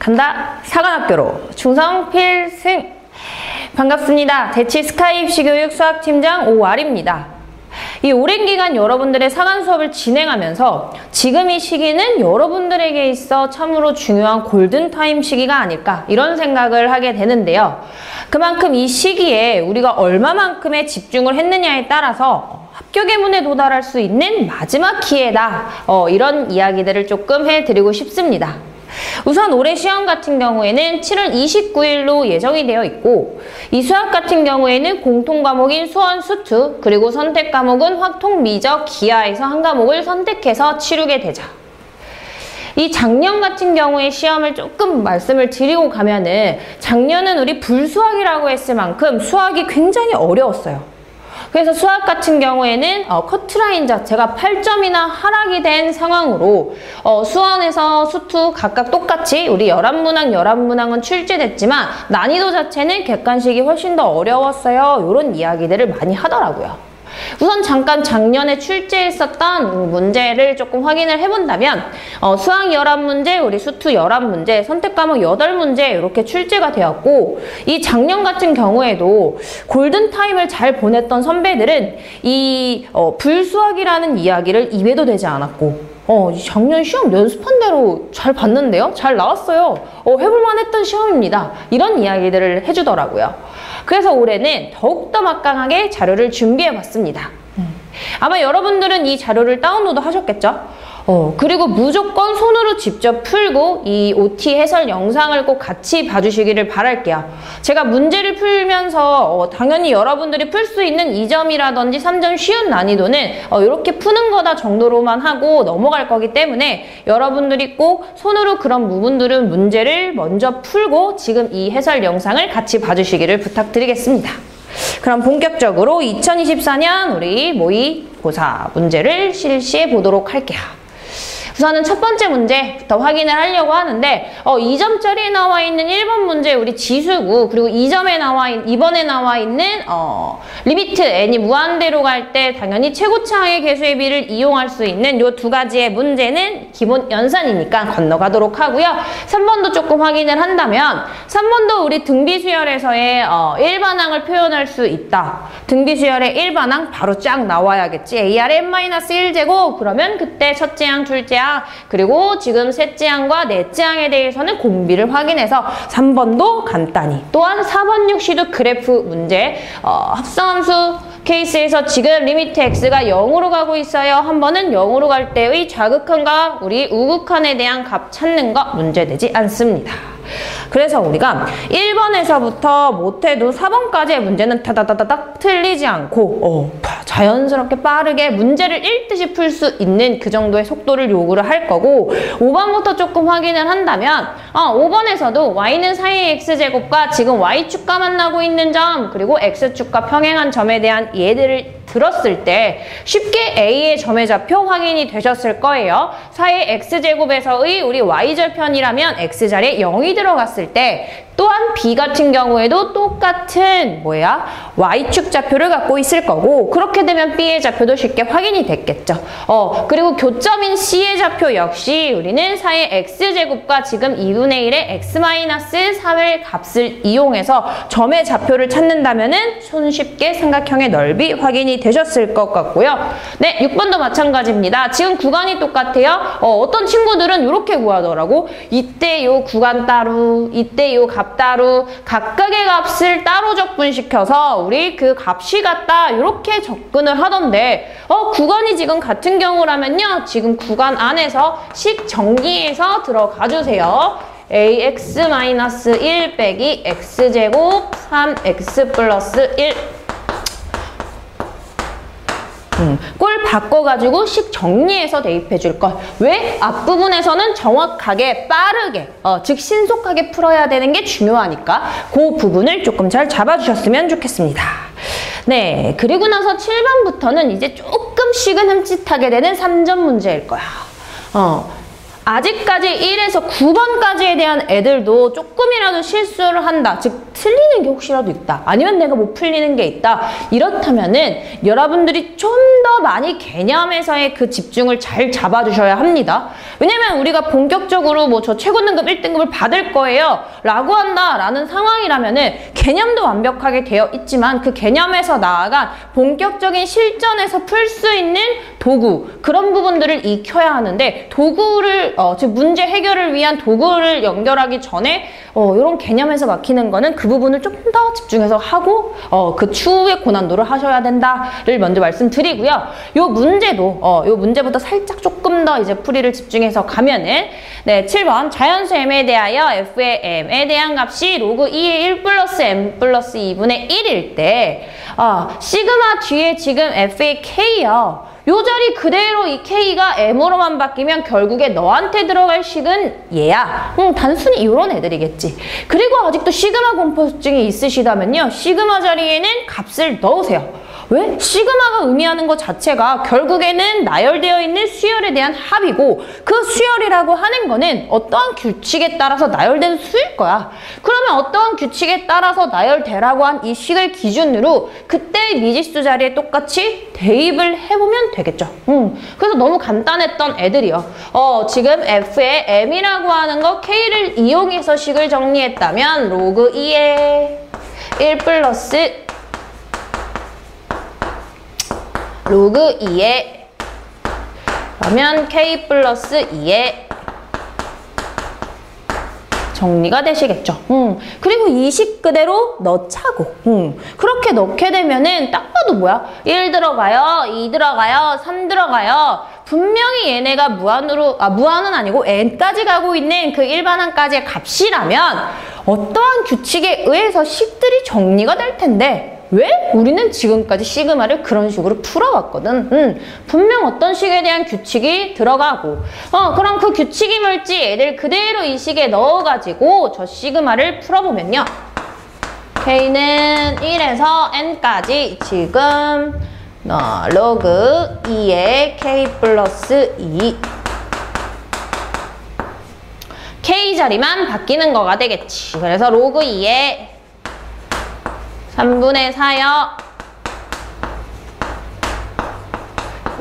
간다 사관학교로 충성 필승. 반갑습니다. 대치 스카이 입시교육 수학팀장 오알입니다. 이 오랜 기간 여러분들의 사관 수업을 진행하면서 지금 이 시기는 여러분들에게 있어 참으로 중요한 골든타임 시기가 아닐까 이런 생각을 하게 되는데요. 그만큼 이 시기에 우리가 얼마만큼의 집중을 했느냐에 따라서 합격의 문에 도달할 수 있는 마지막 기회다. 이런 이야기들을 조금 해드리고 싶습니다. 우선 올해 시험 같은 경우에는 7월 29일로 예정이 되어 있고 이 수학 같은 경우에는 공통 과목인 수원, 수투 그리고 선택 과목은 확통, 미적, 기하에서 한 과목을 선택해서 치르게 되죠. 이 작년 같은 경우에 시험을 조금 말씀을 드리고 가면은 작년은 우리 불수학이라고 했을 만큼 수학이 굉장히 어려웠어요. 그래서 수학 같은 경우에는 커트라인 자체가 8점이나 하락이 된 상황으로 수원에서 수투 각각 똑같이 우리 11문항은 출제됐지만 난이도 자체는 객관식이 훨씬 더 어려웠어요. 이런 이야기들을 많이 하더라고요. 우선 잠깐 작년에 출제했었던 문제를 조금 확인을 해본다면 수학 11문제, 우리 수투 11문제, 선택 과목 8문제 이렇게 출제가 되었고 이 작년 같은 경우에도 골든타임을 잘 보냈던 선배들은 이 불수학이라는 이야기를 입에도 되지 않았고 작년 시험 연습한 대로 잘 봤는데요? 잘 나왔어요. 해볼만 했던 시험입니다. 이런 이야기들을 해주더라고요. 그래서 올해는 더욱더 막강하게 자료를 준비해봤습니다. 아마 여러분들은 이 자료를 다운로드 하셨겠죠? 그리고 무조건 손으로 직접 풀고 이 OT 해설 영상을 꼭 같이 봐주시기를 바랄게요. 제가 문제를 풀면서 당연히 여러분들이 풀 수 있는 2점이라든지 3점 쉬운 난이도는 이렇게 푸는 거다 정도로만 하고 넘어갈 거기 때문에 여러분들이 꼭 손으로 그런 부분들은 문제를 먼저 풀고 지금 이 해설 영상을 같이 봐주시기를 부탁드리겠습니다. 그럼 본격적으로 2024년 우리 모의고사 문제를 실시해 보도록 할게요. 우선은 첫 번째 문제부터 확인을 하려고 하는데 2점짜리에 나와 있는 1번 문제 우리 지수고 그리고 2번에 나와 있는 리미트 n이 무한대로 갈 때 당연히 최고차항의 개수의 비를 이용할 수 있는 이 두 가지의 문제는 기본 연산이니까 건너가도록 하고요. 3번도 조금 확인을 한다면 3번도 우리 등비수열에서의 일반항을 표현할 수 있다. 등비수열의 일반항 바로 쫙 나와야겠지. ARN-1제곱 그러면 그때 첫째 항, 둘째 항 그리고 지금 셋째 항과 넷째 항에 대해서는 공비를 확인해서 3번도 간단히 또한 4번 역시도 그래프 문제 합성함수 케이스에서 지금 리미트 x가 0으로 가고 있어요. 한 번은 0으로 갈 때의 좌극한과 우리 우극한에 대한 값 찾는 거 문제되지 않습니다. 그래서 우리가 1번에서부터 못해도 4번까지의 문제는 다다다닥 틀리지 않고 자연스럽게 빠르게 문제를 읽듯이 풀 수 있는 그 정도의 속도를 요구를 할 거고 5번부터 조금 확인을 한다면 5번에서도 y는 4의 x제곱과 지금 y축과 만나고 있는 점 그리고 x축과 평행한 점에 대한 예들을 들었을 때 쉽게 A의 점의 좌표 확인이 되셨을 거예요. 4의 x제곱에서의 우리 y절편이라면 x자리에 0이 들어갔을 때 또한 B 같은 경우에도 똑같은 y축 좌표를 갖고 있을 거고 그렇게 되면 B의 좌표도 쉽게 확인이 됐겠죠. 그리고 교점인 C의 좌표 역시 우리는 4의 x제곱과 지금 2분의 1의 x-3의 값을 이용해서 점의 좌표를 찾는다면은 손쉽게 삼각형의 넓이 확인이 되셨을 것 같고요. 네, 6번도 마찬가지입니다. 지금 구간이 똑같아요. 어떤 친구들은 이렇게 구하더라고. 이때 요 구간 따로, 이때 요 값 따로 각각의 값을 따로 적분시켜서 우리 그 값이 같다 이렇게 접근을 하던데 구간이 지금 같은 경우라면요. 지금 구간 안에서 식 정리해서 들어가 주세요. ax-1 빼기 x제곱 3x 플러스 1 꼴 바꿔가지고 식 정리해서 대입해 줄 걸. 왜? 앞부분에서는 정확하게 빠르게 즉 신속하게 풀어야 되는 게 중요하니까 그 부분을 조금 잘 잡아주셨으면 좋겠습니다. 네, 그리고 나서 7번부터는 이제 조금씩은 흠칫하게 되는 3점 문제일 거야. 아직까지 1에서 9번까지에 대한 애들도 조금이라도 실수를 한다. 즉 틀리는 게 혹시라도 있다. 아니면 내가 못 풀리는 게 있다. 이렇다면은 여러분들이 좀 더 많이 개념에서의 그 집중을 잘 잡아주셔야 합니다. 왜냐면 우리가 본격적으로 뭐 저 최고 등급 1등급을 받을 거예요 라고 한다라는 상황이라면은 개념도 완벽하게 되어 있지만 그 개념에서 나아간 본격적인 실전에서 풀 수 있는 도구, 그런 부분들을 익혀야 하는데, 도구를 즉 문제 해결을 위한 도구를 연결하기 전에 이런 개념에서 막히는 거는 그 부분을 좀 더 집중해서 하고 그 추후의 고난도를 하셔야 된다를 먼저 말씀드리고요. 요 문제도 요 문제부터 살짝 조금 더 이제 풀이를 집중해서 가면은, 네, 7번 자연수 m에 대하여 f의 m에 대한 값이 로그 2의 1 플러스 m 플러스 2분의 1일 때 시그마 뒤에 지금 f의 k요. 요 자리 그대로 이 K가 M으로만 바뀌면 결국에 너한테 들어갈 식은 얘야. 단순히 이런 애들이겠지. 그리고 아직도 시그마 공포증이 있으시다면요. 시그마 자리에는 값을 넣으세요. 왜? 시그마가 의미하는 것 자체가 결국에는 나열되어 있는 수열에 대한 합이고, 그 수열이라고 하는 거는 어떠한 규칙에 따라서 나열된 수일 거야. 그러면 어떠한 규칙에 따라서 나열되라고 한 이 식을 기준으로 그때 미지수 자리에 똑같이 대입을 해보면 되겠죠. 그래서 너무 간단했던 애들이요. 지금 F의 M이라고 하는 거 K를 이용해서 식을 정리했다면 로그 2의 1 플러스 로그 2에 그러면 K 플러스 2에 정리가 되시겠죠. 그리고 이 식 그대로 넣자고. 그렇게 넣게 되면은 딱 봐도 뭐야? 1 들어가요, 2 들어가요, 3 들어가요. 분명히 얘네가 무한은 아니고 n까지 가고 있는 그 일반항까지의 값이라면 어떠한 규칙에 의해서 식들이 정리가 될 텐데, 왜? 우리는 지금까지 시그마를 그런 식으로 풀어왔거든. 분명 어떤 식에 대한 규칙이 들어가고, 그럼 그 규칙이 뭘지 애들 그대로 이 식에 넣어가지고 저 시그마를 풀어보면요. K는 1에서 N까지 지금 로그 2의 K 플러스 2 K 자리만 바뀌는 거가 되겠지. 그래서 로그 2의 3분의 4여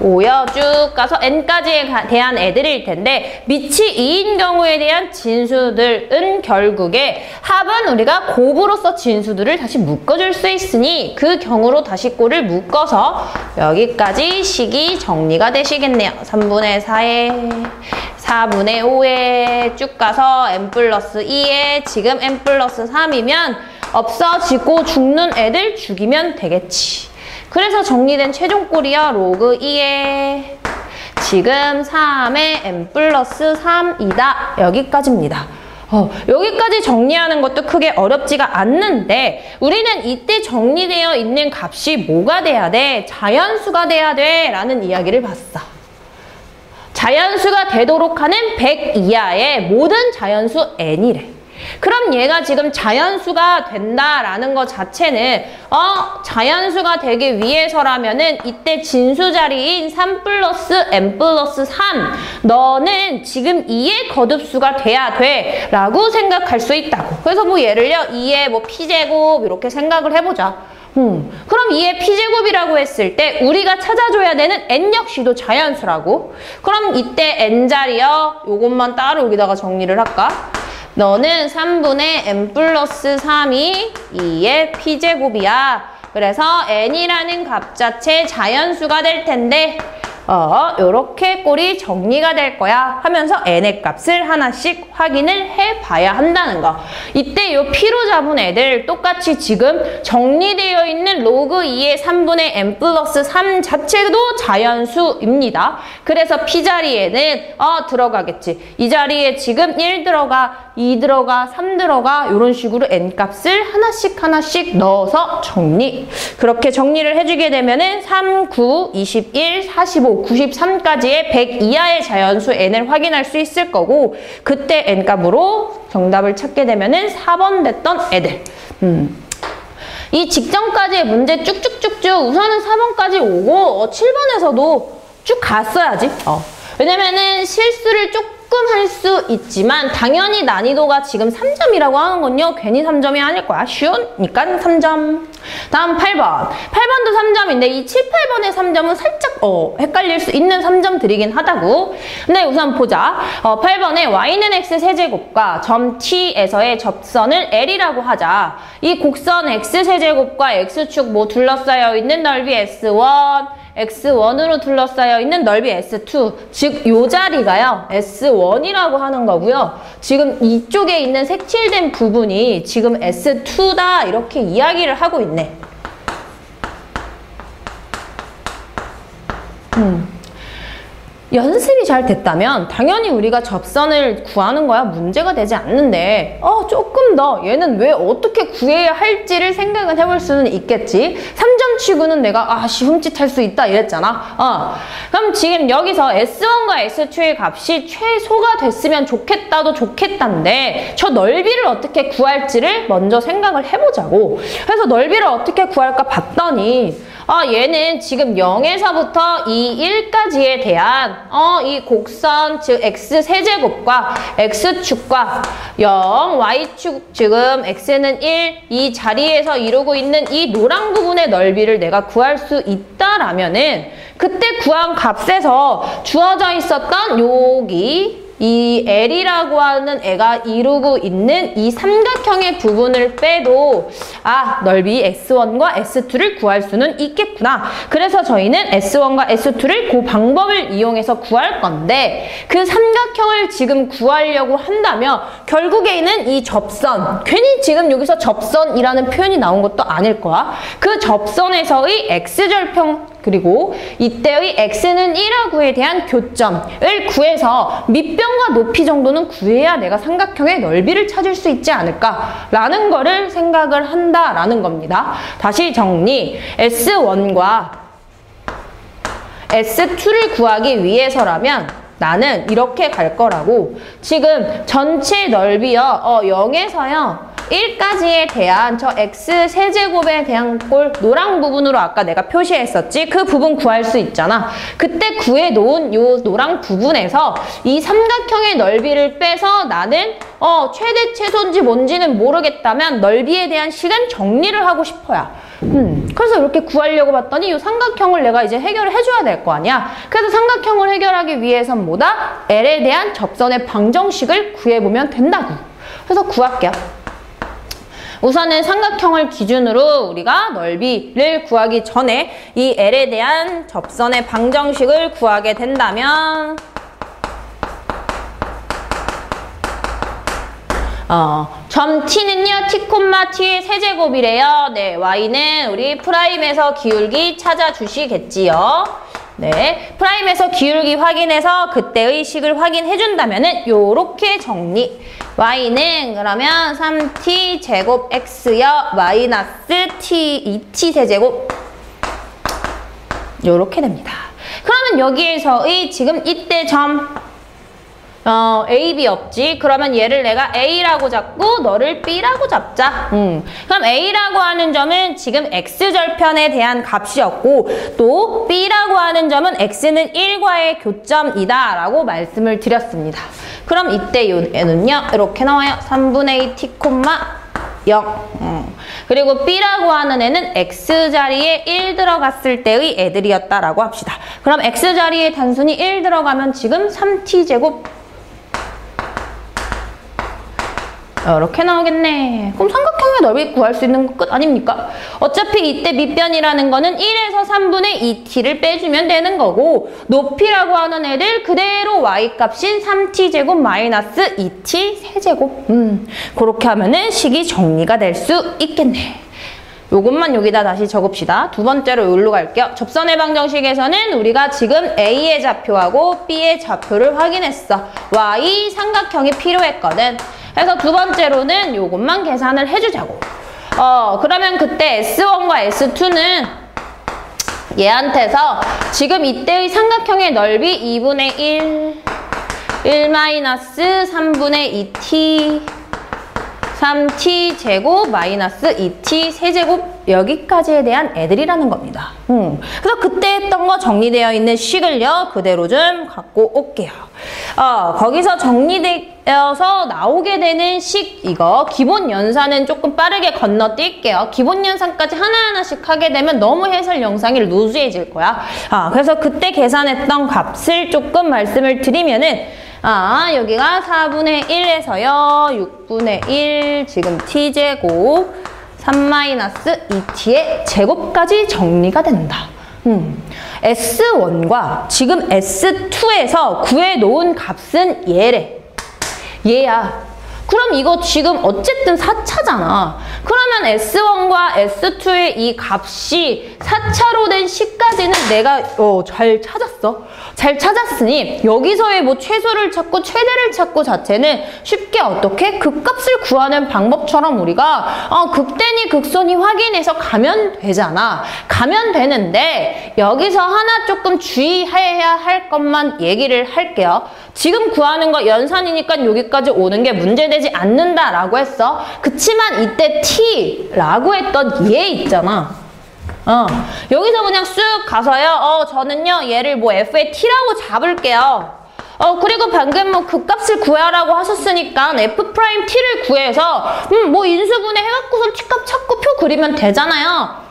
5여 쭉 가서 n까지에 대한 애들일 텐데, 밑이 2인 경우에 대한 진수들은 결국에 합은 우리가 곱으로서 진수들을 다시 묶어줄 수 있으니 그 경우로 다시 꼴을 묶어서 여기까지 식이 정리가 되시겠네요. 3분의 4에 4분의 5에 쭉 가서 n 플러스 2에 지금 n 플러스 3이면 없어지고 죽는 애들 죽이면 되겠지. 그래서 정리된 최종꼴이요. 로그 2에 지금 3의 n 플러스 3이다. 여기까지입니다. 여기까지 정리하는 것도 크게 어렵지가 않는데, 우리는 이때 정리되어 있는 값이 뭐가 돼야 돼? 자연수가 돼야 돼 라는 이야기를 봤어. 자연수가 되도록 하는 100 이하의 모든 자연수 n이래. 그럼 얘가 지금 자연수가 된다라는 것 자체는 자연수가 되기 위해서라면은 이때 진수 자리인 3 플러스 n 플러스 3 너는 지금 2의 거듭수가 돼야 돼 라고 생각할 수 있다고. 그래서 뭐 예를요 2의 뭐 p제곱 이렇게 생각을 해보자. 그럼 2의 p제곱이라고 했을 때 우리가 찾아줘야 되는 n 역시도 자연수라고. 그럼 이때 n 자리요, 요것만 따로 여기다가 정리를 할까? 너는 3분의 n 플러스 3이 2의 p제곱이야. 그래서 n이라는 값 자체 자연수가 될 텐데 요렇게 꼴이 정리가 될 거야 하면서 n의 값을 하나씩 확인을 해봐야 한다는 거. 이때 요 p로 잡은 애들 똑같이 지금 정리되어 있는 로그 2의 3분의 n 플러스 3 자체도 자연수입니다. 그래서 p 자리에는 들어가겠지. 이 자리에 지금 1 들어가, 2 들어가, 3 들어가 이런 식으로 n 값을 하나씩 넣어서 정리. 그렇게 정리를 해주게 되면은 3, 9, 21, 45, 93까지의 100 이하의 자연수 n을 확인할 수 있을 거고, 그때 n 값으로 정답을 찾게 되면은 4번 됐던 애들. 이 직전까지의 문제 쭉쭉쭉쭉 우선은 4번까지 오고 7번에서도 쭉 갔어야지. 왜냐면은 실수를 할 수 있지만 당연히 난이도가 지금 3점이라고 하는 건요. 괜히 3점이 아닐 거야. 쉬우니까 3점. 다음 8번. 8번도 3점인데 이 7, 8번의 3점은 살짝 헷갈릴 수 있는 3점들이긴 하다고. 근데 우선 보자. 8번에 y는 x 세제곱과 점 t에서의 접선을 L이라고 하자. 이 곡선 x 세제곱과 x축 둘러싸여 있는 넓이 S1, x1으로 둘러싸여 있는 넓이 S2, 즉 요 자리가요 S1이라고 하는 거고요. 지금 이쪽에 있는 색칠된 부분이 지금 S2다 이렇게 이야기를 하고 있네. 연습이 잘 됐다면 당연히 우리가 접선을 구하는 거야 문제가 되지 않는데 조금 더 얘는 왜 어떻게 구해야 할지를 생각을 해볼 수는 있겠지. 3점 치고는 내가 훔칫할 수 있다 이랬잖아. 그럼 지금 여기서 S1과 S2의 값이 최소가 됐으면 좋겠다도 좋겠단데 저 넓이를 어떻게 구할지를 먼저 생각을 해보자고. 그래서 넓이를 어떻게 구할까 봤더니 얘는 지금 0에서부터 이 1까지에 대한 이 곡선 즉 x 세제곱과 x축과 0, y축 지금 x는 1 이 자리에서 이루고 있는 이 노랑 부분의 넓이를 내가 구할 수 있다라면은 그때 구한 값에서 주어져 있었던 여기 이 L이라고 하는 애가 이루고 있는 이 삼각형의 부분을 빼도 넓이 S1과 S2를 구할 수는 있겠구나. 그래서 저희는 S1과 S2를 그 방법을 이용해서 구할 건데 그 삼각형을 지금 구하려고 한다면 결국에는 이 접선, 괜히 지금 여기서 접선이라는 표현이 나온 것도 아닐 거야. 그 접선에서의 X절평 그리고 이때의 x는 1하고에 대한 교점을 구해서 밑변과 높이 정도는 구해야 내가 삼각형의 넓이를 찾을 수 있지 않을까라는 거를 생각을 한다라는 겁니다. 다시 정리. S1과 S2를 구하기 위해서라면 나는 이렇게 갈 거라고. 지금 전체 넓이요. 0에서요. 1까지에 대한 저 x 세제곱에 대한 꼴 노랑 부분으로 아까 내가 표시했었지. 그 부분 구할 수 있잖아. 그때 구해놓은 요 노랑 부분에서 이 삼각형의 넓이를 빼서 나는 최대 최소인지 뭔지는 모르겠다면 넓이에 대한 시간 정리를 하고 싶어야. 그래서 이렇게 구하려고 봤더니 이 삼각형을 내가 이제 해결을 해줘야 될 거 아니야. 그래서 삼각형을 해결하기 위해선 뭐다? L에 대한 접선의 방정식을 구해보면 된다고. 그래서 구할게요. 우선은 삼각형을 기준으로 우리가 넓이를 구하기 전에 이 L에 대한 접선의 방정식을 구하게 된다면 점 T는요, T, T의 세제곱이래요. 네, Y는 우리 프라임에서 기울기 찾아주시겠지요. 네, 프라임에서 기울기 확인해서 그때의 식을 확인해준다면은 요렇게 정리. Y는 그러면 3T 제곱 X여 마이너스 T, 2T 세제곱 요렇게 됩니다. 그러면 여기에서의 지금 이때 점 A, B 없지? 그러면 얘를 내가 A라고 잡고 너를 B라고 잡자. 그럼 A라고 하는 점은 지금 X절편에 대한 값이었고 또 B라고 하는 점은 X는 1과의 교점이다 라고 말씀을 드렸습니다. 그럼 이때 얘는요 이렇게 나와요. 3분의 2 T, 0. 그리고 B라고 하는 애는 X자리에 1 들어갔을 때의 애들이었다라고 합시다. 그럼 X자리에 단순히 1 들어가면 지금 3T제곱 이렇게 나오겠네. 그럼 삼각형의 넓이 구할 수 있는 거 끝 아닙니까? 어차피 이때 밑변이라는 거는 1에서 3분의 2t를 빼주면 되는 거고 높이라고 하는 애들 그대로 y값인 3t제곱 마이너스 2t 세제곱 그렇게 하면은 식이 정리가 될 수 있겠네. 요것만 여기다 다시 적읍시다. 두 번째로 여기로 갈게요. 접선의 방정식에서는 우리가 지금 A의 좌표하고 B의 좌표를 확인했어. Y 삼각형이 필요했거든. 그래서 두 번째로는 요것만 계산을 해주자고. 그러면 그때 S1과 S2는 얘한테서 지금 이때의 삼각형의 넓이 2분의 1 마이너스 3분의 2t 3t제곱 마이너스 2t 세제곱 여기까지에 대한 애들이라는 겁니다. 그래서 그때 했던 거 정리되어 있는 식을요 그대로 좀 갖고 올게요. 거기서 정리되어서 나오게 되는 식 이거 기본 연산은 조금 빠르게 건너뛸게요. 기본 연산까지 하나하나씩 하게 되면 너무 해설 영상이 루즈해질 거야. 그래서 그때 계산했던 값을 조금 말씀을 드리면은 여기가 4분의 1에서요 6분의 1 지금 t제곱 3-2t의 제곱까지 정리가 된다. S1과 지금 S2에서 구해놓은 값은 얘야. 그럼 이거 지금 어쨌든 4차잖아. 그러면 S1과 S2의 이 값이 4차로 된 식까지는 내가 잘 찾았어. 잘 찾았으니 여기서의 뭐 최소를 찾고 최대를 찾고 자체는 쉽게 어떻게 그 값을 구하는 방법처럼 우리가 극대니 극소니 확인해서 가면 되잖아. 가면 되는데 여기서 하나 조금 주의해야 할 것만 얘기를 할게요. 지금 구하는 거 연산이니까 여기까지 오는 게 문제되지 않는다라고 했어. 그치만 이때 t라고 했던 얘 있잖아. 여기서 그냥 쑥 가서요. 저는요 얘를 뭐 f의 t라고 잡을게요. 그리고 방금 뭐 그 값을 구하라고 하셨으니까 f't를 구해서 뭐 인수분해 해갖고서 t값 찾고 표 그리면 되잖아요.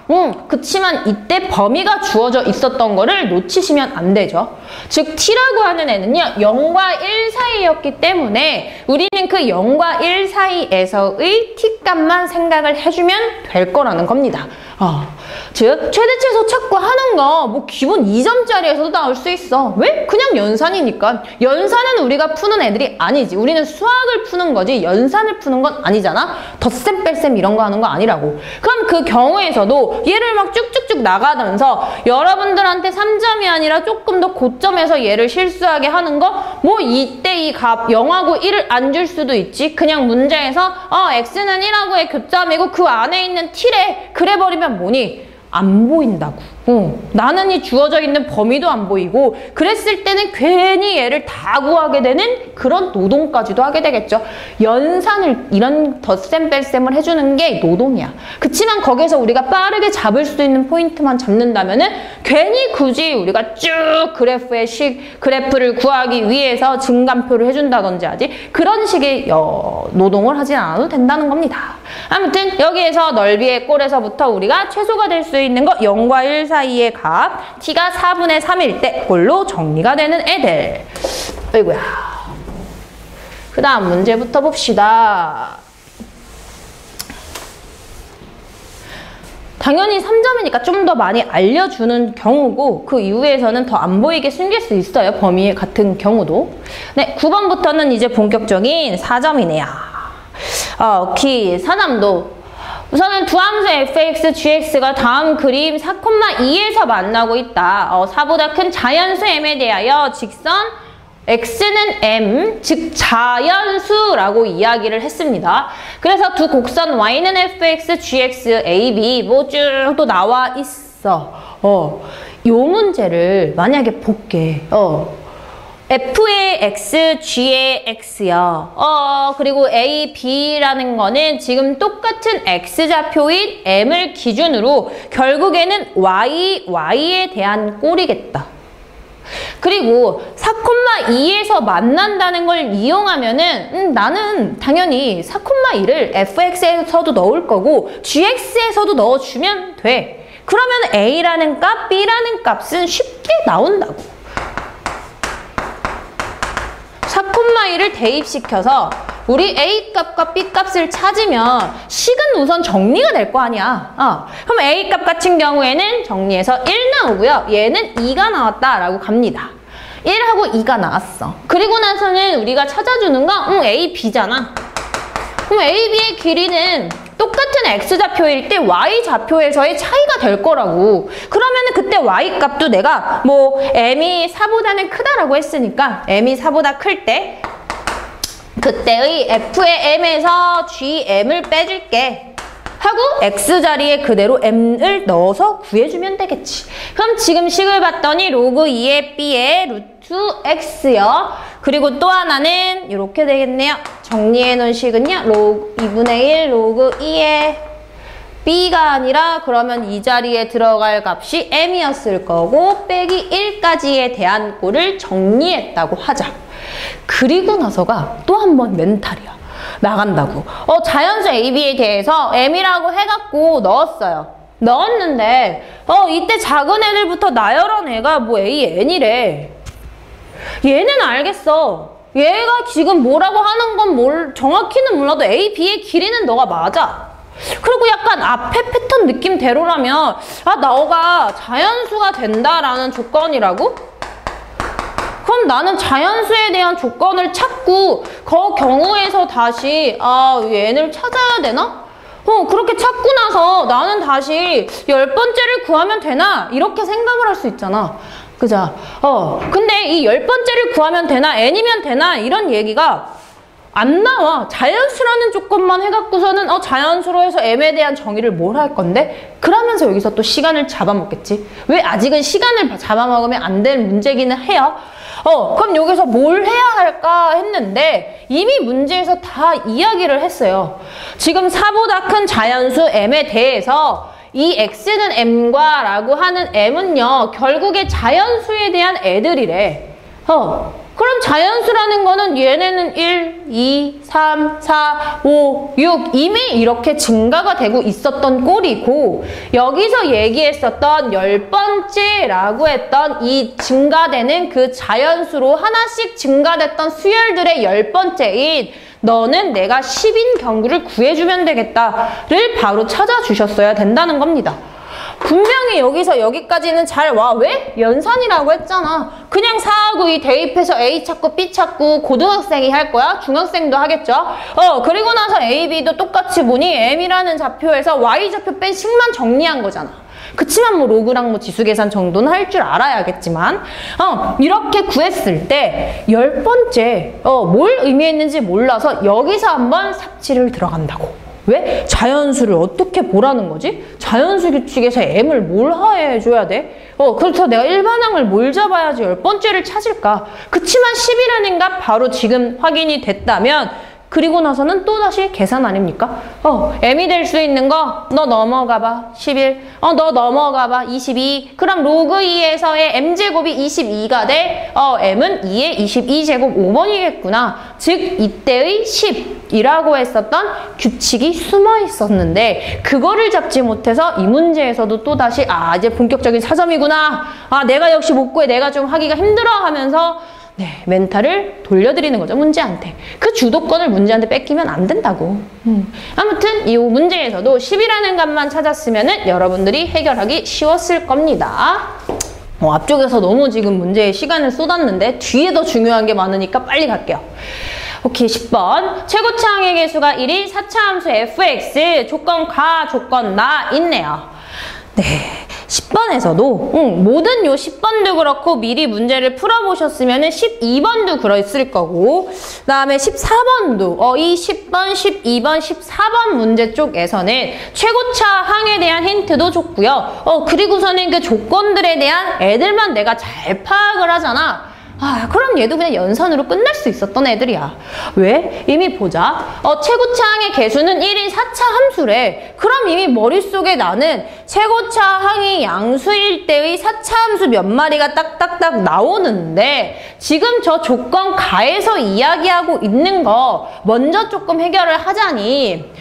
그치만 이때 범위가 주어져 있었던 거를 놓치시면 안 되죠. 즉 t라고 하는 애는요 0과 1 사이였기 때문에 우리는 그 0과 1 사이에서의 t값만 생각을 해주면 될 거라는 겁니다. 즉 최대 최소 찾고 하는 거 뭐 기본 2점짜리에서도 나올 수 있어. 왜? 그냥 연산이니까. 연산은 우리가 푸는 애들이 아니지. 우리는 수학을 푸는 거지 연산을 푸는 건 아니잖아. 덧셈 뺄셈 이런 거 하는 거 아니라고. 그럼 그 경우에서도 얘를 막 쭉쭉쭉 나가면서 여러분들한테 3점이 아니라 조금 더 고점에서 얘를 실수하게 하는 거 뭐 이때 이 값 0하고 1을 안 줄 수도 있지. 그냥 문제에서 x는 1하고의 교점이고 그 안에 있는 t래. 그래 버리면 뭐니? 안 보인다고. 나는 이 주어져 있는 범위도 안 보이고 그랬을 때는 괜히 얘를 다 구하게 되는 그런 노동까지도 하게 되겠죠. 연산을 이런 덧셈 뺄셈을 해주는 게 노동이야. 그치만 거기서 우리가 빠르게 잡을 수 있는 포인트만 잡는다면은 괜히 굳이 우리가 쭉 그래프를 구하기 위해서 증감표를 해준다든지 하지 그런 식의 노동을 하지 않아도 된다는 겁니다. 아무튼 여기에서 넓이의 꼴에서부터 우리가 최소가 될 수 있는 거 0과 1 사이의 값 t가 4분의 3일 때 꼴로 정리가 되는 애들. 아이고야. 그 다음 문제부터 봅시다. 당연히 3점이니까 좀 더 많이 알려주는 경우고 그 이후에서는 더 안 보이게 숨길 수 있어요. 범위 같은 경우도. 네, 9번부터는 이제 본격적인 4점이네요. 오케이. 4점도 우선은 두 함수 fx, gx가 다음 그림 4,2에서 만나고 있다. 4보다 큰 자연수 m에 대하여 직선 x는 m, 즉 자연수라고 이야기를 했습니다. 그래서 두 곡선 y는 fx, gx, ab 뭐 쭉 또 나와 있어. 요 문제를 만약에 볼게. F의 X, G의 X요. 그리고 A, B라는 거는 지금 똑같은 X좌표인 M을 기준으로 결국에는 Y에 대한 꼴이겠다. 그리고 4,2에서 만난다는 걸 이용하면은 나는 당연히 4,2를 fx에서도 넣을 거고 gx에서도 넣어주면 돼. 그러면 A라는 값, B라는 값은 쉽게 나온다고. 4,2를 대입시켜서 우리 A값과 B값을 찾으면 식은 우선 정리가 될 거 아니야. 그럼 A값 같은 경우에는 정리해서 1 나오고요. 얘는 2가 나왔다라고 갑니다. 1하고 2가 나왔어. 그리고 나서는 우리가 찾아주는 건 A, B잖아. 그럼 A, B의 길이는 똑같은 X좌표일 때 Y좌표에서의 차이가 될 거라고. 그러면은 그때 Y값도 내가 뭐 M이 4보다는 크다라고 했으니까 M이 4보다 클 때 그때의 F의 M에서 GM을 빼줄게. 하고 x자리에 그대로 m을 넣어서 구해주면 되겠지. 그럼 지금 식을 봤더니 로그 2의 b의 루트 x요. 그리고 또 하나는 이렇게 되겠네요. 정리해 놓은 식은요. 로그 2분의 1 로그 2의 b가 아니라 그러면 이 자리에 들어갈 값이 m이었을 거고 빼기 1까지에 대한 꼴을 정리했다고 하자. 그리고 나서가 또 한 번 멘탈이야. 나간다고. 자연수 AB에 대해서 m이라고 해갖고 넣었어요. 넣었는데 이때 작은 애들부터 나열한 애가 뭐 AN이래. 얘는 알겠어. 얘가 지금 뭐라고 하는 건 정확히는 몰라도 A, B의 길이는 너가 맞아. 그리고 약간 앞에 패턴 느낌대로라면 너가 자연수가 된다라는 조건이라고? 그럼 나는 자연수에 대한 조건을 찾고 그 경우에서 다시 얘를 찾아야 되나? 그렇게 찾고 나서 나는 다시 10번째를 구하면 되나? 이렇게 생각을 할 수 있잖아. 그죠? 근데 이 10번째를 구하면 되나? n이면 되나? 이런 얘기가 안 나와. 자연수라는 조건만 해갖고서는 자연수로 해서 m에 대한 정의를 뭘 할 건데? 그러면서 여기서 또 시간을 잡아먹겠지. 왜 아직은 시간을 잡아먹으면 안 될 문제기는 해요. 그럼 여기서 뭘 해야 할까 했는데 이미 문제에서 다 이야기를 했어요. 지금 4보다 큰 자연수 m에 대해서 이 x는 m과 라고 하는 m은요. 결국에 자연수에 대한 애들이래. 그럼 자연수라는 거는 얘네는 1, 2, 3, 4, 5, 6 이미 이렇게 증가가 되고 있었던 꼴이고 여기서 얘기했었던 10번째라고 했던 이 증가되는 그 자연수로 하나씩 증가됐던 수열들의 10번째인 너는 내가 10인 경구를 구해주면 되겠다를 바로 찾아주셨어야 된다는 겁니다. 분명히 여기서 여기까지는 잘 와. 왜? 연산이라고 했잖아. 그냥 4하고 2 대입해서 A 찾고 B 찾고 고등학생이 할 거야? 중학생도 하겠죠? 그리고 나서 A, B도 똑같이 보니 M이라는 좌표에서 Y좌표 뺀 식만 정리한 거잖아. 그치만 뭐 로그랑 뭐 지수 계산 정도는 할 줄 알아야겠지만 이렇게 구했을 때 10번째 뭘 의미했는지 몰라서 여기서 한번 삽질을 들어간다고. 왜? 자연수를 어떻게 보라는 거지? 자연수 규칙에서 m을 뭘 하해줘야 돼? 그래서 내가 일반항을 뭘 잡아야지 10번째를 찾을까? 그치만 10이라는 값 바로 지금 확인이 됐다면 그리고 나서는 또다시 계산 아닙니까? m이 될 수 있는 거 너 넘어가봐 11, 너 넘어가봐 22. 그럼 로그 2에서의 m제곱이 22가 돼. m은 2의 22제곱 5번이겠구나. 즉 이때의 10이라고 했었던 규칙이 숨어 있었는데 그거를 잡지 못해서 이 문제에서도 또다시 이제 본격적인 사점이구나. 내가 역시 못 구해. 내가 좀 하기가 힘들어 하면서 멘탈을 돌려드리는 거죠, 문제한테. 그 주도권을 문제한테 뺏기면 안 된다고. 아무튼 이 문제에서도 10이라는 값만 찾았으면 여러분들이 해결하기 쉬웠을 겁니다. 앞쪽에서 너무 지금 문제에 시간을 쏟았는데 뒤에 더 중요한 게 많으니까 빨리 갈게요. 오케이, 10번. 최고차항의 개수가 1인 4차 함수 fx, 조건 가, 조건 나 있네요. 네. 10번에서도 모든 요 10번도 그렇고 미리 문제를 풀어보셨으면 12번도 그랬을 거고 그 다음에 14번도 이 10번, 12번, 14번 문제 쪽에서는 최고차 항에 대한 힌트도 줬고요. 그리고서는 그 조건들에 대한 애들만 내가 잘 파악을 하잖아. 그럼 얘도 그냥 연산으로 끝날 수 있었던 애들이야. 왜? 이미 보자. 최고차항의 개수는 1인 4차 함수래. 그럼 이미 머릿속에 나는 최고차항이 양수일 때의 4차 함수 몇 마리가 딱딱딱 나오는데 지금 저 조건 가에서 이야기하고 있는 거 먼저 조금 해결을 하자니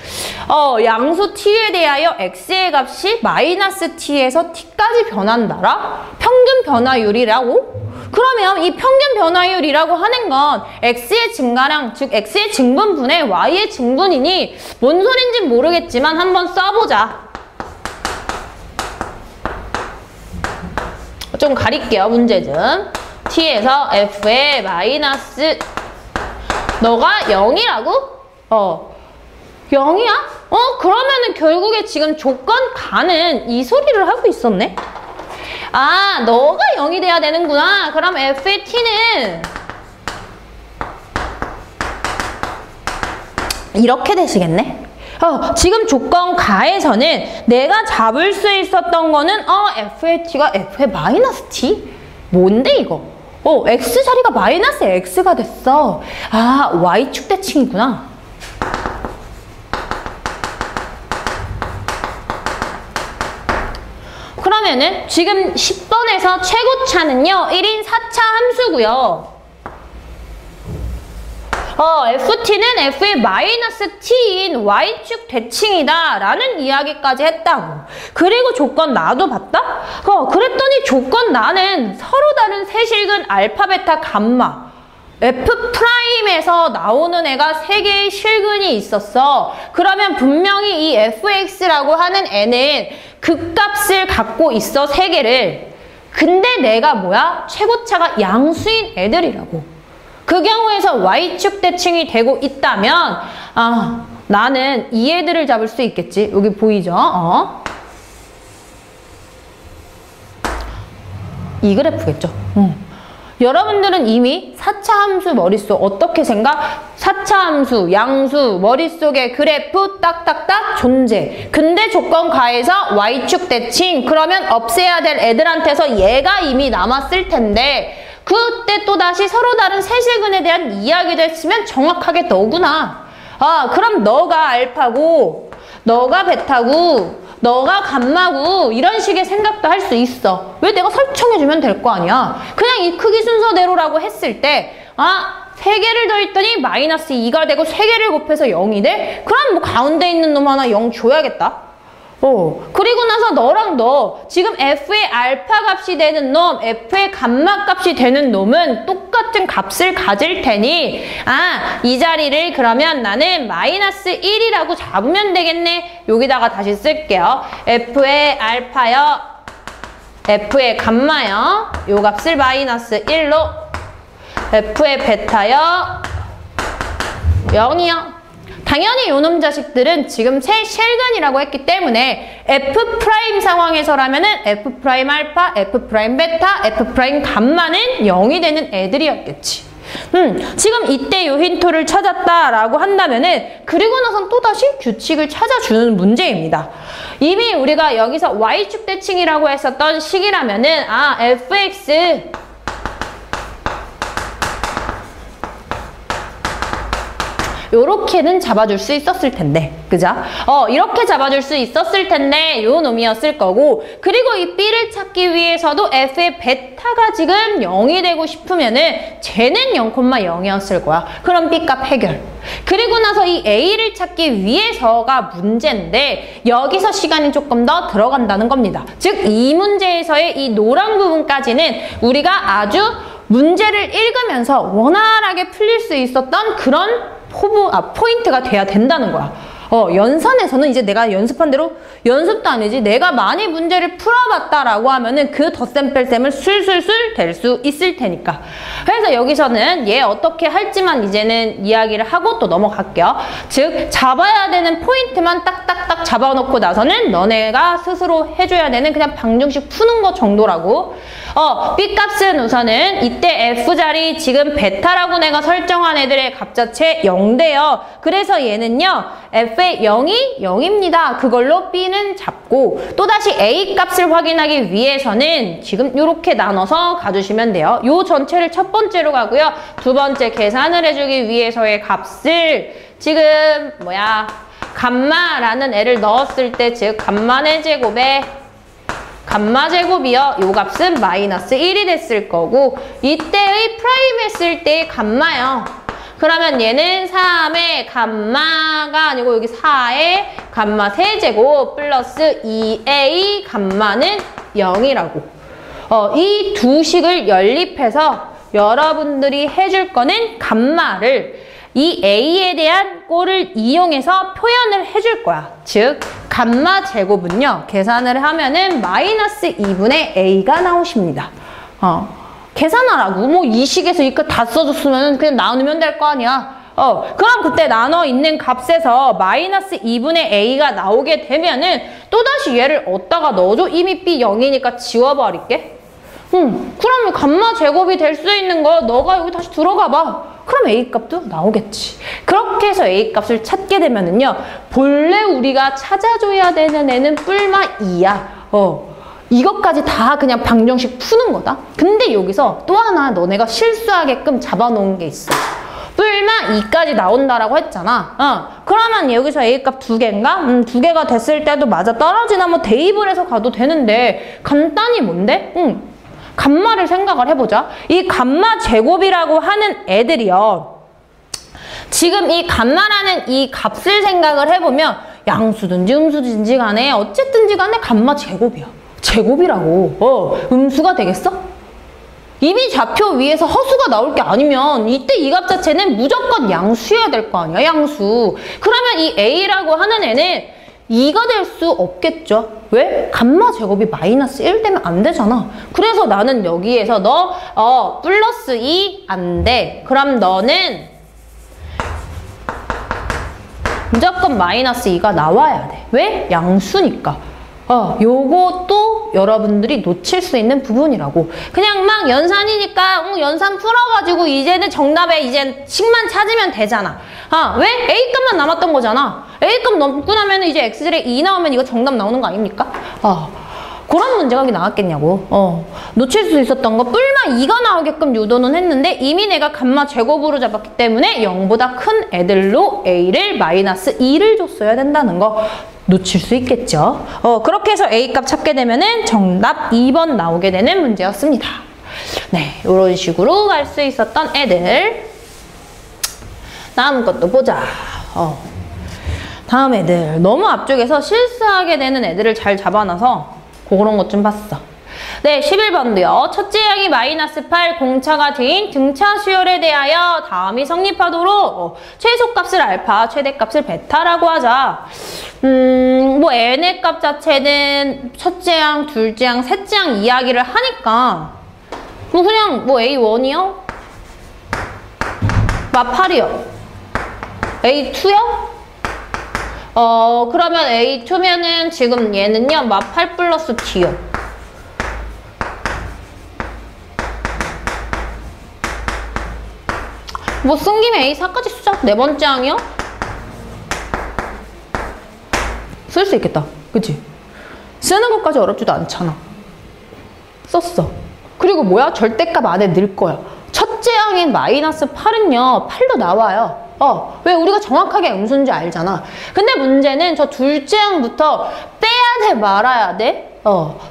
양수 t에 대하여 x의 값이 마이너스 t에서 t까지 변한다라? 평균 변화율이라고? 그러면 이 평균 변화율이라고 하는 건 x의 증가량, 즉 x의 증분분의 y의 증분이니 뭔 소린지 모르겠지만 한번 써보자. 좀 가릴게요, 문제 좀. t에서 f의 마이너스 너가 0이라고? 0이야? 그러면은 결국에 지금 조건 가는 이 소리를 하고 있었네? 너가 0이 돼야 되는구나. 그럼 f의 t는 이렇게 되시겠네? 지금 조건 가에서는 내가 잡을 수 있었던 거는 f의 t가 f의 마이너스 t? 뭔데 이거? x 자리가 마이너스 x가 됐어. y축 대칭이구나. 그러면은 지금 10번에서 최고차는요 1인 4차 함수고요. ft는 f의 마이너스 t인 y축 대칭이다 라는 이야기까지 했다고. 그리고 조건 나도 봤다? 그랬더니 조건 나는 서로 다른 세실근 알파, 베타, 감마 F'에서 나오는 애가 3개의 실근이 있었어. 그러면 분명히 이 fx라고 하는 애는 극값을 갖고 있어, 3개를. 근데 내가 뭐야? 최고차가 양수인 애들이라고. 그 경우에서 y축 대칭이 되고 있다면 나는 이 애들을 잡을 수 있겠지. 여기 보이죠? 이 그래프겠죠. 여러분들은 이미 4차 함수 머릿속 어떻게 생각? 4차 함수, 양수, 머릿속에 그래프 딱딱딱 존재. 근데 조건 가에서 y축 대칭. 그러면 없애야 될 애들한테서 얘가 이미 남았을 텐데 그때 또다시 서로 다른 세실근에 대한 이야기도 했으면 정확하게 너구나. 그럼 너가 알파고, 너가 베타고, 너가 감마고 이런 식의 생각도 할 수 있어. 왜 내가 설정해주면 될 거 아니야. 그냥 이 크기 순서대로라고 했을 때 3개를 더했더니 마이너스 2가 되고 3개를 곱해서 0이 돼? 그럼 뭐 가운데 있는 놈 하나 0 줘야겠다. 그리고 나서 너랑 너 지금 f의 알파 값이 되는 놈, f의 감마 값이 되는 놈은 똑같은 값을 가질 테니 이 자리를 그러면 나는 마이너스 1이라고 잡으면 되겠네. 여기다가 다시 쓸게요. f의 알파요, f의 감마요, 요 값을 마이너스 1로, f의 베타요 0이요. 당연히 요놈 자식들은 지금 새 실근이라고 했기 때문에 F' 상황에서라면은 F' 알파, F' 베타, F' 감마는 0이 되는 애들이었겠지. 지금 이때 요 힌트를 찾았다라고 한다면은 그리고 나선 또다시 규칙을 찾아주는 문제입니다. 이미 우리가 여기서 y축 대칭이라고 했었던 식이라면은 fx 요렇게는 잡아줄 수 있었을 텐데, 그죠? 이렇게 잡아줄 수 있었을 텐데 요 놈이었을 거고, 그리고 이 B를 찾기 위해서도 F의 베타가 지금 0이 되고 싶으면은 쟤는 0,0이었을 거야. 그럼 B값 해결. 그리고 나서 이 A를 찾기 위해서가 문제인데 여기서 시간이 조금 더 들어간다는 겁니다. 즉 이 문제에서의 이 노란 부분까지는 우리가 아주 문제를 읽으면서 원활하게 풀릴 수 있었던 그런 포인트가 돼야 된다는 거야. 연산에서는 이제 내가 연습한 대로, 연습도 아니지, 내가 많이 문제를 풀어봤다라고 하면은 그 덧셈 뺄셈을 술술술 될 수 있을 테니까. 그래서 여기서는 얘 어떻게 할지만 이제는 이야기를 하고 또 넘어갈게요. 즉 잡아야 되는 포인트만 딱딱딱 잡아놓고 나서는 너네가 스스로 해줘야 되는 그냥 방정식 푸는 거 정도라고. B값은 우선은 이때 F자리 지금 베타라고 내가 설정한 애들의 값 자체 0대요. 그래서 얘는요 F의 0이 0입니다. 그걸로 B는 잡고 또다시 A 값을 확인하기 위해서는 지금 이렇게 나눠서 가주시면 돼요. 요 전체를 첫 번째로 가고요. 두 번째 계산을 해주기 위해서의 값을 지금 감마라는 애를 넣었을 때 즉 감마의 제곱에 감마 제곱이요. 요 값은 마이너스 1이 됐을 거고 이때의 프라임 했을 때의 감마요. 그러면 얘는 3의 감마가 아니고 여기 4의 감마 세제곱 플러스 2a 감마는 0이라고. 이 두 식을 연립해서 여러분들이 해줄 거는 감마를 이 a에 대한 꼴을 이용해서 표현을 해줄 거야. 즉 감마 제곱은요. 계산을 하면은 마이너스 2분의 a가 나오십니다. 계산하라고. 뭐 이 식에서 이거 다 써줬으면 그냥 나누면 될 거 아니야. 그럼 그때 나눠 있는 값에서 마이너스 2분의 a가 나오게 되면은 또다시 얘를 어디다가 넣어줘? 이미 b 0이니까 지워버릴게. 그러면 감마 제곱이 될 수 있는 거 너가 여기 다시 들어가 봐. 그럼 A값도 나오겠지. 그렇게 해서 A값을 찾게 되면은요. 본래 우리가 찾아줘야 되는 애는 뿔마 2야. 이것까지 다 그냥 방정식 푸는 거다. 근데 여기서 또 하나 너네가 실수하게끔 잡아놓은 게 있어. 뿔마 2까지 나온다라고 했잖아. 그러면 여기서 A값 2개인가? 2개가 됐을 때도 맞아 떨어지나 뭐 대입을 해서 가도 되는데 간단히 뭔데? 감마를 생각을 해보자. 이 감마 제곱이라고 하는 애들이요. 지금 이 감마라는 이 값을 생각을 해보면 양수든지 음수든지 간에 어쨌든지 간에 감마 제곱이야. 제곱이라고. 음수가 되겠어? 이미 좌표 위에서 허수가 나올 게 아니면 이때 이 값 자체는 무조건 양수여야 될 거 아니야, 양수. 그러면 이 A라고 하는 애는 2가 될 수 없겠죠. 왜? 감마 제곱이 마이너스 1 되면 안 되잖아. 그래서 나는 여기에서 너 플러스 2 안 돼. 그럼 너는 무조건 마이너스 2가 나와야 돼. 왜? 양수니까. 요것도 여러분들이 놓칠 수 있는 부분이라고. 그냥 막 연산이니까 연산 풀어가지고 이제는 정답에 이제 식만 찾으면 되잖아. 왜? A값만 남았던 거잖아. A값 넘고 나면 이제 X제곱에 2 나오면 이거 정답 나오는 거 아닙니까? 그런 문제가 나왔겠냐고. 놓칠 수 있었던 거 뿔마 2가 나오게끔 유도는 했는데 이미 내가 감마 제곱으로 잡았기 때문에 0보다 큰 애들로 A를 마이너스 2를 줬어야 된다는 거 놓칠 수 있겠죠. 그렇게 해서 A값 찾게 되면은 정답 2번 나오게 되는 문제였습니다. 네, 이런 식으로 갈 수 있었던 애들. 다음 것도 보자. 다음 애들. 너무 앞쪽에서 실수하게 되는 애들을 잘 잡아놔서 그런 것 좀 봤어. 네, 11번도요. 첫째 항이 마이너스 8, 공차가 뒤인 등차 수열에 대하여 다음이 성립하도록 최소값을 알파, 최대값을 베타라고 하자. 뭐 n의 값 자체는 첫째 항, 둘째 항, 셋째 항 이야기를 하니까 뭐 그냥 뭐 A1이요? 마 8이요? A2요? 그러면 A2면은 지금 얘는요, 마 8 플러스 T요. 뭐 쓴 김에 A4까지 쓰자. 네 번째 항이요? 쓸 수 있겠다. 그치? 쓰는 것까지 어렵지도 않잖아. 썼어. 그리고 뭐야? 절대값 안에 넣을 거야. 첫째 항인 마이너스 8은요, 8로 나와요. 왜? 우리가 정확하게 음수인지 알잖아. 근데 문제는 저 둘째 항부터 빼야 돼, 말아야 돼?